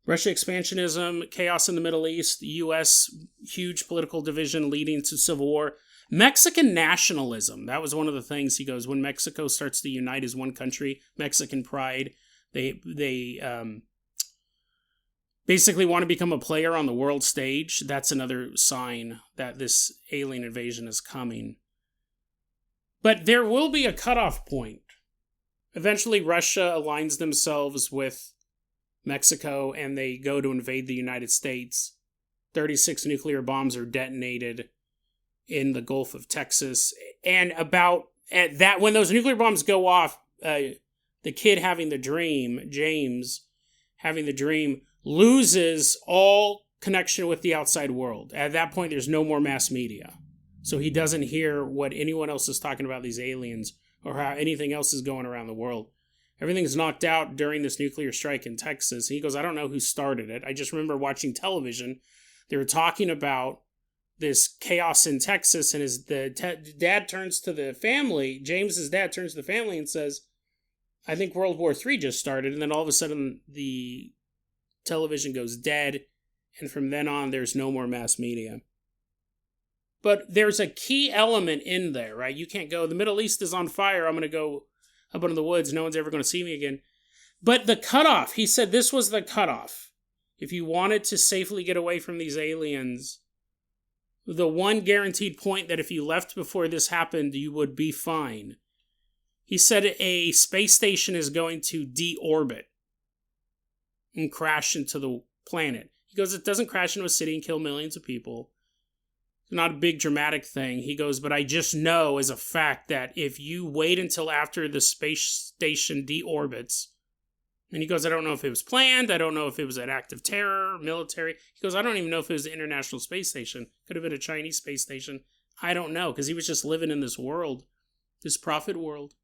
Russia expansionism, chaos in the Middle East, U.S. huge political division leading to civil war. Mexican nationalism. That was one of the things. He goes, when Mexico starts to unite as one country, Mexican pride, they basically want to become a player on the world stage. That's another sign that this alien invasion is coming. But there will be a cutoff point. Eventually, Russia aligns themselves with Mexico and they go to invade the United States. 36 nuclear bombs are detonated in the Gulf of Texas. And about at that, when those nuclear bombs go off, the kid having the dream, James having the dream, loses all connection with the outside world. At that point, there's no more mass media. So he doesn't hear what anyone else is talking about these aliens or how anything else is going around the world. Everything's knocked out during this nuclear strike in Texas. He goes, I don't know who started it. I just remember watching television. They were talking about this chaos in Texas, and dad turns to the family, James's dad turns to the family and says, I think World War III just started. And then all of a sudden, the television goes dead, and from then on, there's no more mass media. But there's a key element in there, right? You can't go, the Middle East is on fire, I'm going to go up into the woods, no one's ever going to see me again. But the cutoff, he said this was the cutoff. If you wanted to safely get away from these aliens, the one guaranteed point that if you left before this happened, you would be fine. He said a space station is going to deorbit and crash into the planet. He goes, it doesn't crash into a city and kill millions of people. It's not a big dramatic thing. He goes, but I just know as a fact that if you wait until after the space station deorbits, and he goes, I don't know if it was planned. I don't know if it was an act of terror, military. He goes, I don't even know if it was the International Space Station. Could have been a Chinese space station. I don't know, because he was just living in this world, this prophet world.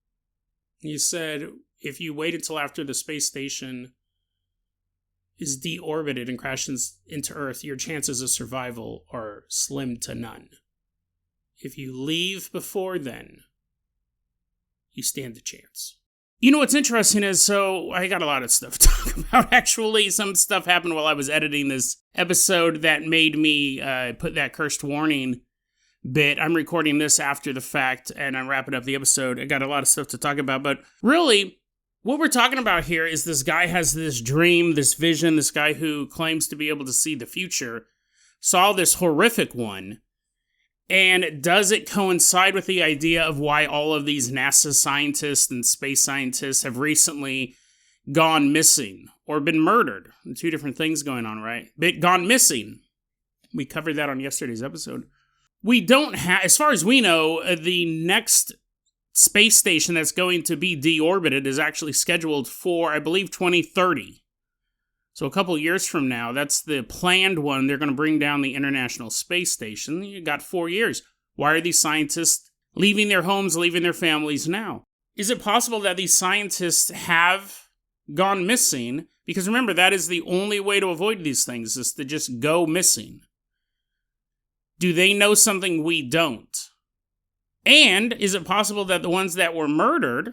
He said, if you wait until after the space station is deorbited and crashes into Earth, your chances of survival are slim to none. If you leave before then, you stand a chance. You know what's interesting is, so I got a lot of stuff to talk about. Actually, some stuff happened while I was editing this episode that made me put that cursed warning bit. I'm recording this after the fact, and I'm wrapping up the episode. I got a lot of stuff to talk about, but really, what we're talking about here is this guy has this dream, this vision, this guy who claims to be able to see the future, saw this horrific one, and does it coincide with the idea of why all of these NASA scientists and space scientists have recently gone missing or been murdered? Two different things going on, right? Gone missing. We covered that on yesterday's episode. We don't have, as far as we know, the next space station that's going to be deorbited is actually scheduled for, I believe, 2030. So a couple years from now, that's the planned one. They're going to bring down the International Space Station. You got 4 years. Why are these scientists leaving their homes, leaving their families now? Is it possible that these scientists have gone missing? Because remember, that is the only way to avoid these things, is to just go missing. Do they know something we don't? And is it possible that the ones that were murdered,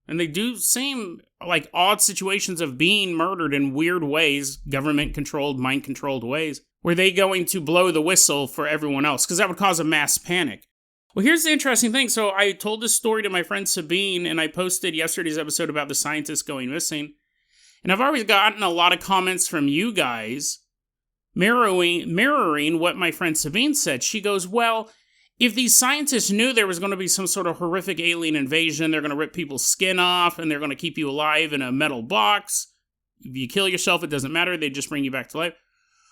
and they do seem like odd situations of being murdered in weird ways, government-controlled, mind-controlled ways, were they going to blow the whistle for everyone else? Because that would cause a mass panic. Well, here's the interesting thing. So I told this story to my friend Sabine, and I posted yesterday's episode about the scientists going missing. And I've always gotten a lot of comments from you guys mirroring what my friend Sabine said. She goes, well, if these scientists knew there was going to be some sort of horrific alien invasion, they're going to rip people's skin off, and they're going to keep you alive in a metal box. If you kill yourself, it doesn't matter. They just bring you back to life.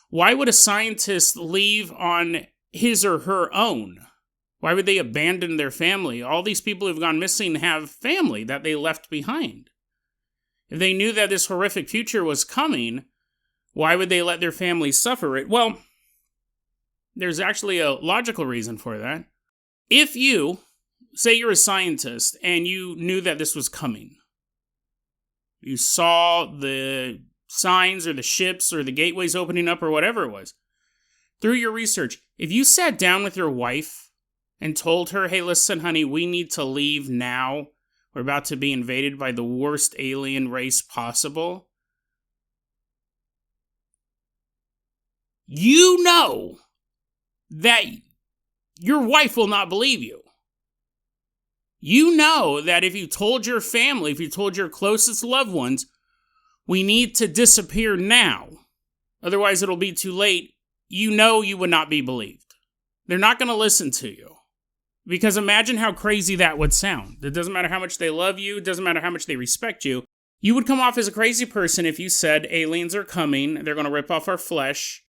Why would a scientist leave on his or her own? Why would they abandon their family? All these people who've gone missing have family that they left behind. If they knew that this horrific future was coming, why would they let their families suffer it? Well, there's actually a logical reason for that. If you, say you're a scientist, and you knew that this was coming, you saw the signs or the ships or the gateways opening up or whatever it was, through your research, if you sat down with your wife and told her, hey, listen, honey, we need to leave now. We're about to be invaded by the worst alien race possible. You know that your wife will not believe you. You know that if you told your family, if you told your closest loved ones, we need to disappear now, otherwise it'll be too late, you know you would not be believed. They're not going to listen to you. Because imagine how crazy that would sound. It doesn't matter how much they love you, it doesn't matter how much they respect you. You would come off as a crazy person if you said, aliens are coming, they're going to rip off our flesh.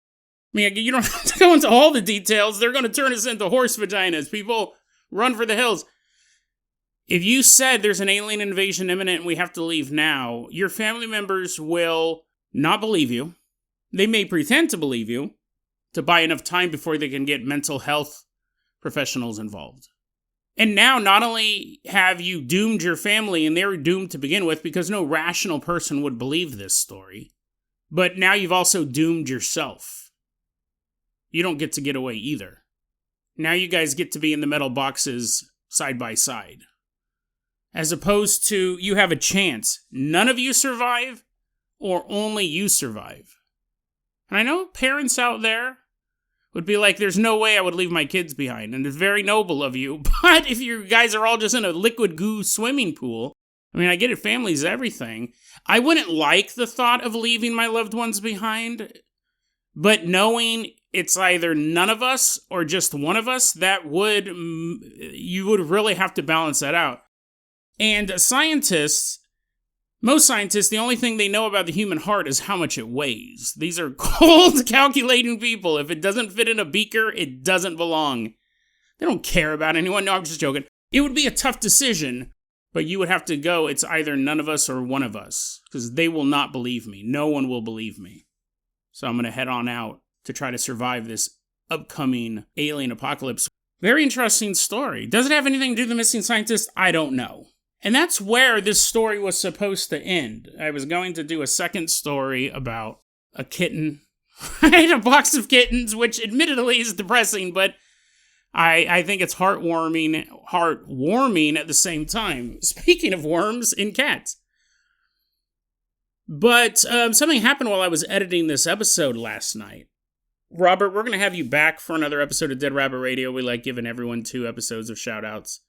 I mean, you don't have to go into all the details. They're going to turn us into horse vaginas. People run for the hills. If you said there's an alien invasion imminent and we have to leave now, your family members will not believe you. They may pretend to believe you to buy enough time before they can get mental health professionals involved. And now, not only have you doomed your family, and they were doomed to begin with because no rational person would believe this story, but now you've also doomed yourself. You don't get to get away either. Now you guys get to be in the metal boxes side by side. As opposed to, you have a chance. None of you survive, or only you survive. And I know parents out there would be like, there's no way I would leave my kids behind, and it's very noble of you, but if you guys are all just in a liquid goo swimming pool, I mean, I get it, family's everything. I wouldn't like the thought of leaving my loved ones behind, but knowing it's either none of us or just one of us, you would really have to balance that out. And most scientists, the only thing they know about the human heart is how much it weighs. These are cold, calculating people. If it doesn't fit in a beaker, it doesn't belong. They don't care about anyone. No, I'm just joking. It would be a tough decision, but you would have to go, it's either none of us or one of us, because they will not believe me. No one will believe me. So I'm going to head on out to try to survive this upcoming alien apocalypse. Very interesting story. Does it have anything to do with the missing scientist? I don't know. And that's where this story was supposed to end. I was going to do a second story about a kitten. Right? A box of kittens, which admittedly is depressing, but I think it's heartwarming at the same time. Speaking of worms in cats. But something happened while I was editing this episode last night. Robert, we're going to have you back for another episode of Dead Rabbit Radio. We like giving everyone 2 episodes of shout-outs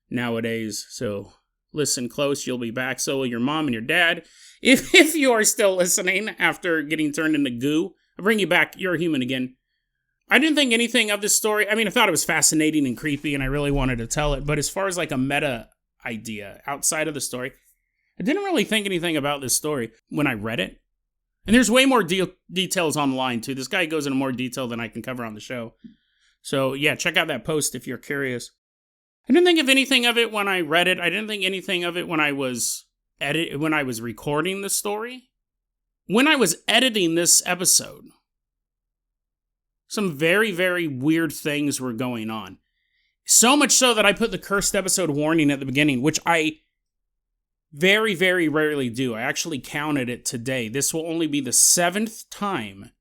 nowadays. So listen close, you'll be back. So will your mom and your dad. If you are still listening after getting turned into goo, I'll bring you back. You're a human again. I didn't think anything of this story. I mean, I thought it was fascinating and creepy, and I really wanted to tell it. But as far as like a meta idea outside of the story, I didn't really think anything about this story when I read it. And there's way more details online, too. This guy goes into more detail than I can cover on the show. So, yeah, check out that post if you're curious. I didn't think of anything of it when I read it. I didn't think anything of it when I was recording the story. When I was editing this episode, some very, very weird things were going on. So much so that I put the cursed episode warning at the beginning, which I very, very rarely do. I actually counted it today. This will only be the 7th time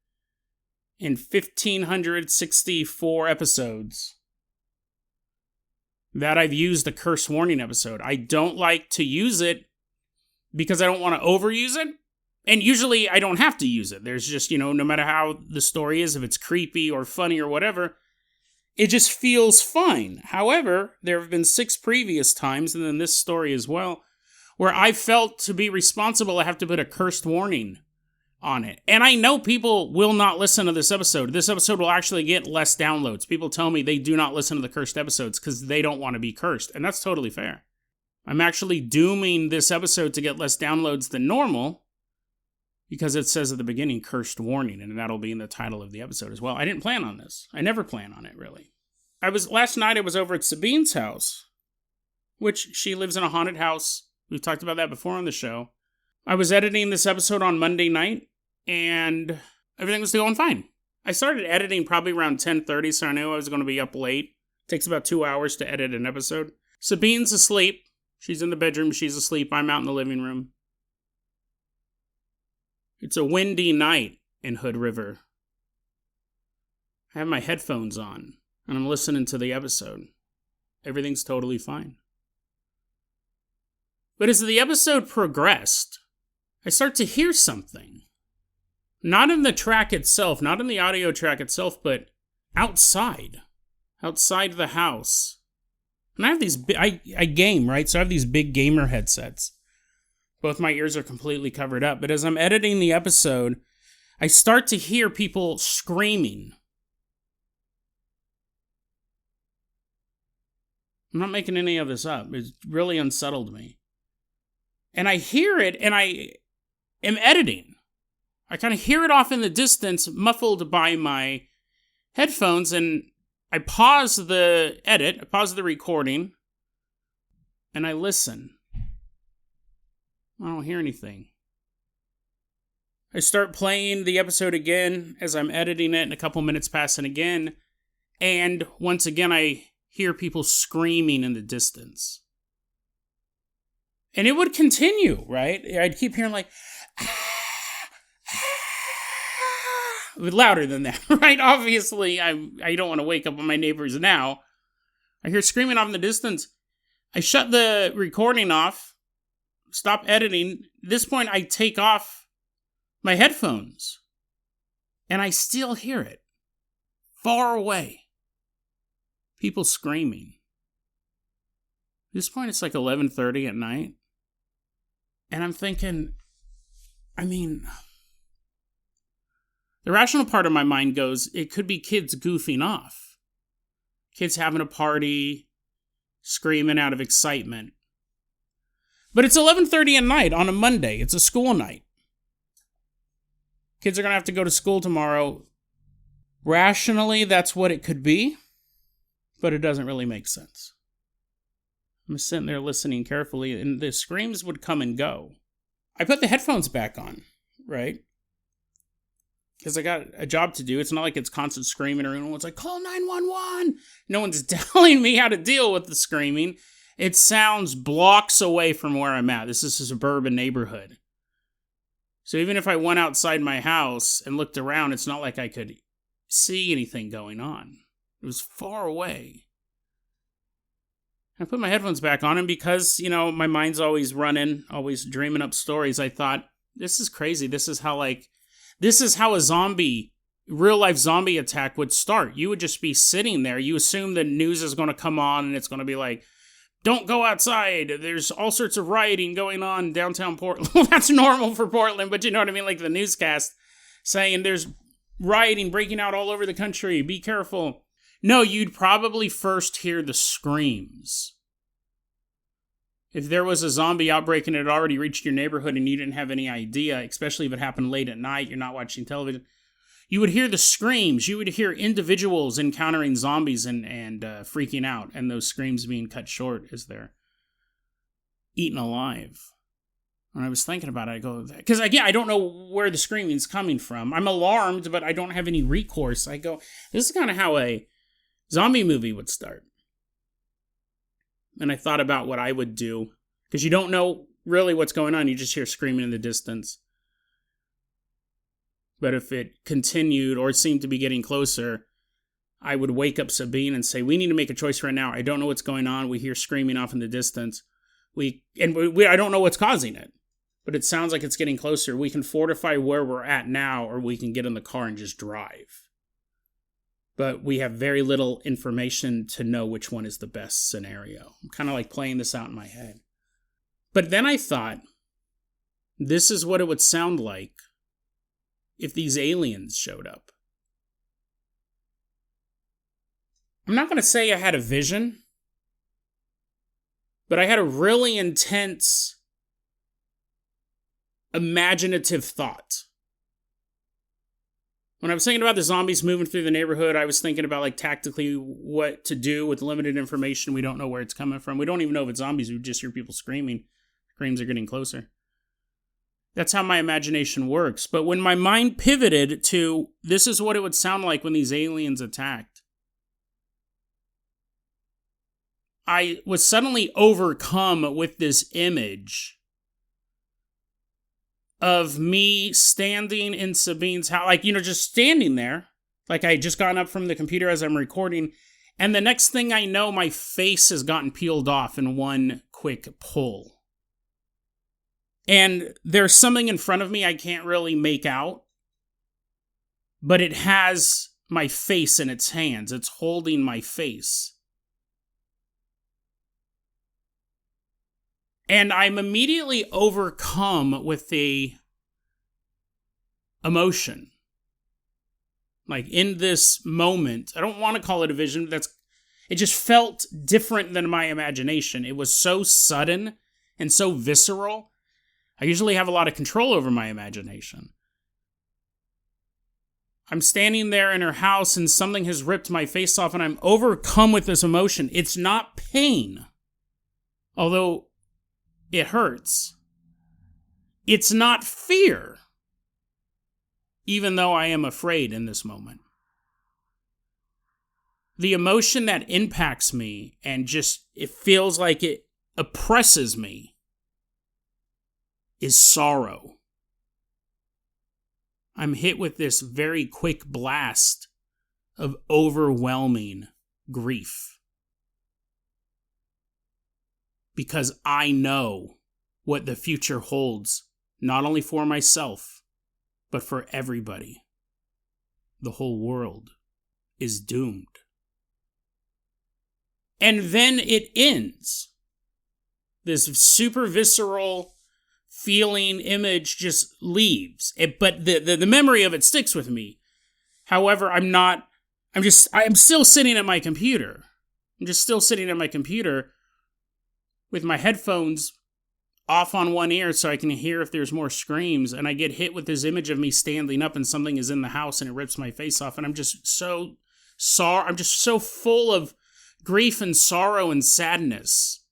in 1,564 episodes that I've used the curse warning episode. I don't like to use it because I don't want to overuse it. And usually I don't have to use it. There's just, no matter how the story is, if it's creepy or funny or whatever, it just feels fine. However, there have been 6 previous times, and then this story as well, where I felt to be responsible, I have to put a cursed warning on it. And I know people will not listen to this episode. This episode will actually get less downloads. People tell me they do not listen to the cursed episodes because they don't want to be cursed. And that's totally fair. I'm actually dooming this episode to get less downloads than normal because it says at the beginning, cursed warning, and that'll be in the title of the episode as well. I didn't plan on this. I never plan on it, really. Last night I was over at Sabine's house, which she lives in a haunted house. We've talked about that before on the show. I was editing this episode on Monday night, and everything was going fine. I started editing probably around 10:30, so I knew I was going to be up late. It takes about 2 hours to edit an episode. Sabine's asleep. She's in the bedroom. She's asleep. I'm out in the living room. It's a windy night in Hood River. I have my headphones on. and I'm listening to the episode. Everything's totally fine. But as the episode progressed, I start to hear something. Not in the track itself, not in the audio track itself, but outside the house. And I have these, I game, right? So I have these big gamer headsets. Both my ears are completely covered up. But as I'm editing the episode, I start to hear people screaming. I'm not making any of this up. It really unsettled me. And I hear it, and I am editing. I kind of hear it off in the distance, muffled by my headphones, and I pause the edit, I pause the recording, and I listen. I don't hear anything. I start playing the episode again as I'm editing it, and a couple minutes pass, and again, and once again I hear people screaming in the distance. And it would continue, right? I'd keep hearing like, louder than that, right? Obviously, I don't want to wake up my neighbors now. I hear screaming off in the distance. I shut the recording off, stop editing. At this point, I take off my headphones, and I still hear it. Far away. People screaming. At this point, it's like 11:30 at night. And I'm thinking, the rational part of my mind goes, it could be kids goofing off. Kids having a party, screaming out of excitement. But it's 11:30 at night on a Monday. It's a school night. Kids are going to have to go to school tomorrow. Rationally, that's what it could be, but it doesn't really make sense. I'm sitting there listening carefully, and the screams would come and go. I put the headphones back on, right? Because I got a job to do. It's not like it's constant screaming or anyone's like, call 911. No one's telling me how to deal with the screaming. It sounds blocks away from where I'm at. This is a suburban neighborhood. So even if I went outside my house and looked around, it's not like I could see anything going on. It was far away. I put my headphones back on, and because, my mind's always running, always dreaming up stories, I thought, this is crazy. This is how a real-life zombie attack would start. You would just be sitting there. You assume the news is going to come on, and it's going to be like, don't go outside. There's all sorts of rioting going on in downtown Portland. Well, that's normal for Portland, but you know what I mean? Like the newscast saying there's rioting breaking out all over the country. Be careful. No, you'd probably first hear the screams. If there was a zombie outbreak and it had already reached your neighborhood and you didn't have any idea, especially if it happened late at night, you're not watching television, you would hear the screams. You would hear individuals encountering zombies and freaking out, and those screams being cut short as they're eaten alive. When I was thinking about it, I go, because again, I don't know where the screaming's coming from. I'm alarmed, but I don't have any recourse. I go, this is kind of how a zombie movie would start. And I thought about what I would do, because you don't know really what's going on. You just hear screaming in the distance. But if it continued or seemed to be getting closer, I would wake up Sabine and say, we need to make a choice right now. I don't know what's going on. We hear screaming off in the distance. I don't know what's causing it, but it sounds like it's getting closer. We can fortify where we're at now, or we can get in the car and just drive. But we have very little information to know which one is the best scenario. I'm kind of like playing this out in my head. But then I thought, this is what it would sound like if these aliens showed up. I'm not going to say I had a vision, but I had a really intense, imaginative thought. When I was thinking about the zombies moving through the neighborhood, I was thinking about like tactically what to do with limited information. We don't know where it's coming from. We don't even know if it's zombies. We just hear people screaming. Screams are getting closer. That's how my imagination works. But when my mind pivoted to this is what it would sound like when these aliens attacked, I was suddenly overcome with this image of me standing in Sabine's house, just standing there. Like I had just gotten up from the computer as I'm recording, And the next thing I know, my face has gotten peeled off in one quick pull. And there's something in front of me I can't really make out, but it has my face in its hands. It's holding my face. And I'm immediately overcome with the emotion. Like, in this moment, I don't want to call it a vision, but it just felt different than my imagination. It was so sudden and so visceral. I usually have a lot of control over my imagination. I'm standing there in her house and something has ripped my face off and I'm overcome with this emotion. It's not pain, although it hurts. It's not fear, even though I am afraid in this moment. The emotion that impacts me and just, it feels like it oppresses me is sorrow. I'm hit with this very quick blast of overwhelming grief. Because I know what the future holds, not only for myself, but for everybody. The whole world is doomed. And then it ends. This super visceral feeling image just leaves. But the memory of it sticks with me. However, I'm still sitting at my computer. I'm just still sitting at my computer with my headphones off on one ear so I can hear if there's more screams, and I get hit with this image of me standing up and something is in the house and it rips my face off, and I'm just so sorry. I'm just so full of grief and sorrow and sadness.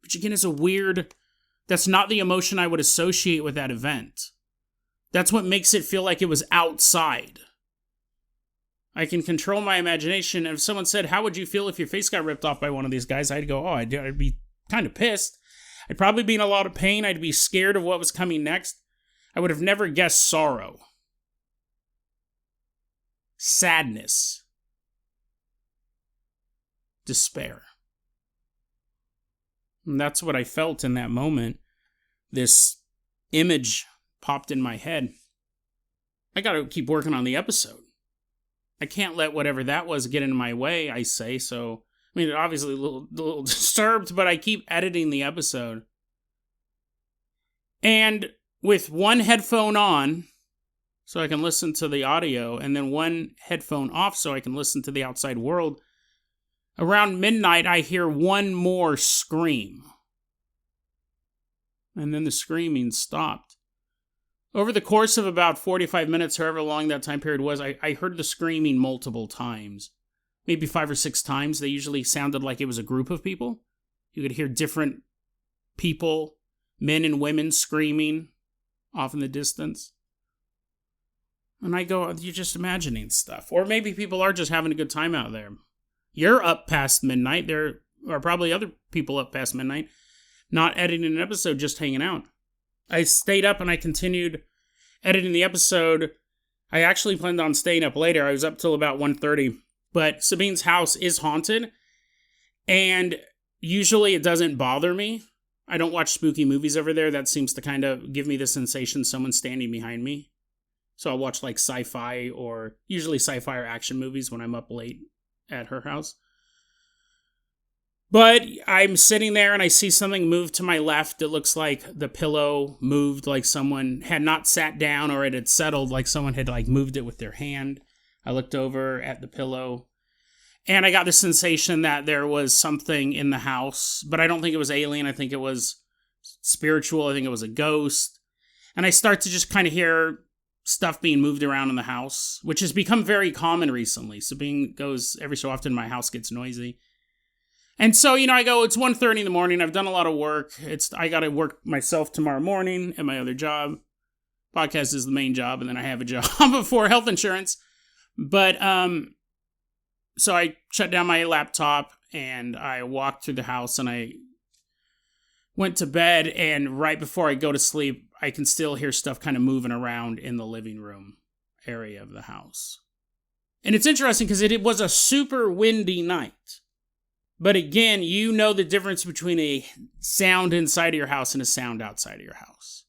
Which again is that's not the emotion I would associate with that event. That's what makes it feel like it was outside. I can control my imagination. And if someone said, how would you feel if your face got ripped off by one of these guys? I'd go, I'd be kind of pissed. I'd probably be in a lot of pain. I'd be scared of what was coming next. I would have never guessed sorrow. Sadness. Despair. And that's what I felt in that moment. This image popped in my head. I gotta keep working on the episode. I can't let whatever that was get in my way, I say. So, I mean, obviously a little disturbed, but I keep editing the episode. And with one headphone on, so I can listen to the audio, and then one headphone off so I can listen to the outside world, around midnight, I hear one more scream. And then the screaming stopped. Over the course of about 45 minutes, however long that time period was, I heard the screaming multiple times. Maybe 5 or 6 times. They usually sounded like it was a group of people. You could hear different people, men and women, screaming off in the distance. And I go, you're just imagining stuff. Or maybe people are just having a good time out there. You're up past midnight. There are probably other people up past midnight, not editing an episode, just hanging out. I stayed up and I continued editing the episode. I actually planned on staying up later. I was up till about 1:30. But Sabine's house is haunted. And usually it doesn't bother me. I don't watch spooky movies over there. That seems to kind of give me the sensation someone's standing behind me. So I'll watch like sci-fi or usually sci-fi or action movies when I'm up late at her house. But I'm sitting there and I see something move to my left. It looks like the pillow moved, like someone had not sat down, or it had settled, like someone had like moved it with their hand. I looked over at the pillow and I got the sensation that there was something in the house, but I don't think it was alien. I think it was spiritual. I think it was a ghost. And I start to just kind of hear stuff being moved around in the house, which has become very common recently. Sabine goes every so often, my house gets noisy. And so, I go, it's 1:30 in the morning. I've done a lot of work. I got to work myself tomorrow morning at my other job. Podcast is the main job, and then I have a job for health insurance. But, so I shut down my laptop, and I walked through the house, and I went to bed, and right before I go to sleep, I can still hear stuff kind of moving around in the living room area of the house. And it's interesting because it was a super windy night. But again, you know the difference between a sound inside of your house and a sound outside of your house.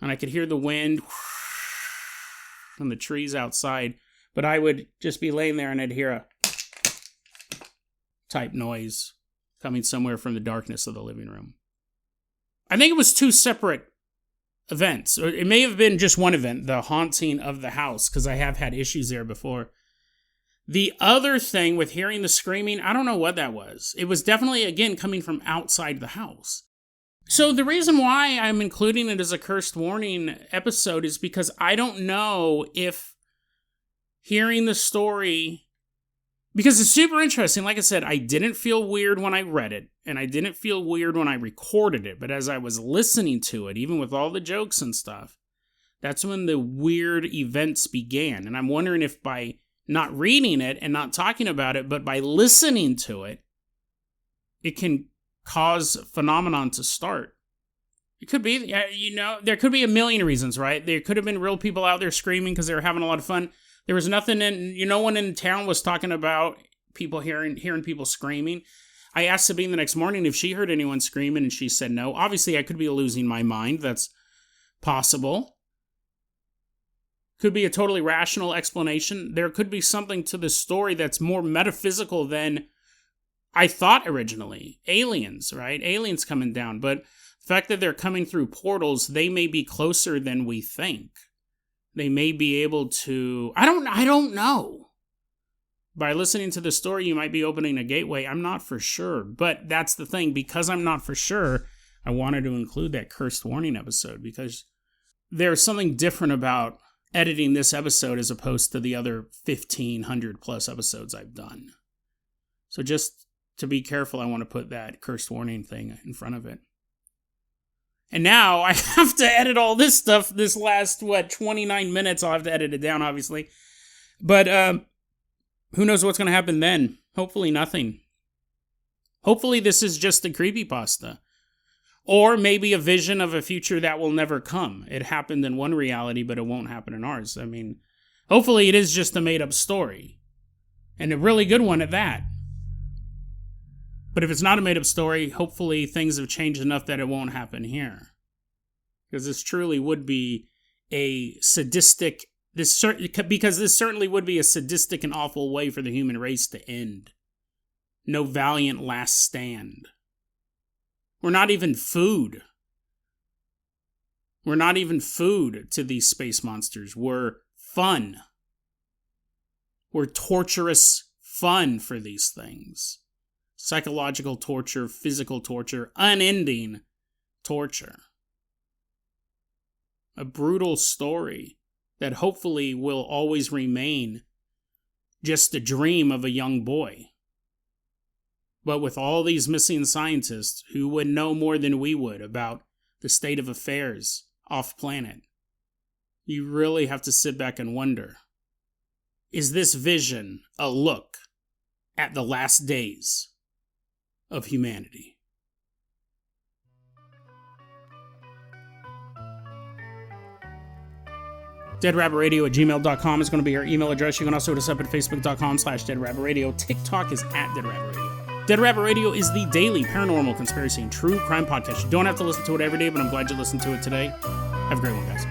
And I could hear the wind from the trees outside, but I would just be laying there and I'd hear a type noise coming somewhere from the darkness of the living room. I think it was two separate events. Or it may have been just one event, the haunting of the house, because I have had issues there before. The other thing with hearing the screaming, I don't know what that was. It was definitely, again, coming from outside the house. So the reason why I'm including it as a cursed warning episode is because I don't know if hearing the story, because it's super interesting. Like I said, I didn't feel weird when I read it, and I didn't feel weird when I recorded it. But as I was listening to it, even with all the jokes and stuff, that's when the weird events began. And I'm wondering if by not reading it and not talking about it, but by listening to it, it can cause phenomenon to start. It could be, there could be a million reasons, right? There could have been real people out there screaming because they were having a lot of fun. There was nothing no one in town was talking about people hearing people screaming. I asked Sabine the next morning if she heard anyone screaming, and she said no. Obviously, I could be losing my mind. That's possible. Could be a totally rational explanation. There could be something to the story that's more metaphysical than I thought originally. Aliens, right? Aliens coming down. But the fact that they're coming through portals, they may be closer than we think. They may be able to... I don't know. By listening to the story, you might be opening a gateway. I'm not for sure. But that's the thing. Because I'm not for sure, I wanted to include that cursed warning episode. Because there's something different about editing this episode as opposed to the other 1,500 plus episodes I've done. So just to be careful, I want to put that cursed warning thing in front of it. And now I have to edit all this stuff, this last, 29 minutes. I'll have to edit it down, obviously. But who knows what's going to happen then? Hopefully nothing. Hopefully this is just a creepypasta. Or maybe a vision of a future that will never come. It happened in one reality, but it won't happen in ours. I mean, hopefully it is just a made-up story. And a really good one at that. But if it's not a made-up story, hopefully things have changed enough that it won't happen here. Because this truly would be a sadistic... because this certainly would be a sadistic and awful way for the human race to end. No valiant last stand. We're not even food. We're not even food to these space monsters. We're fun. We're torturous fun for these things. Psychological torture, physical torture, unending torture. A brutal story that hopefully will always remain just a dream of a young boy. But with all these missing scientists who would know more than we would about the state of affairs off-planet, you really have to sit back and wonder, is this vision a look at the last days of humanity? DeadRabbitRadio@gmail.com is going to be our email address. You can also hit us up at Facebook.com/DeadRabbitRadio. TikTok is @DeadRabbitRadio. Dead Rabbit Radio is the daily paranormal, conspiracy, and true crime podcast. You don't have to listen to it every day, but I'm glad you listened to it today. Have a great one, guys.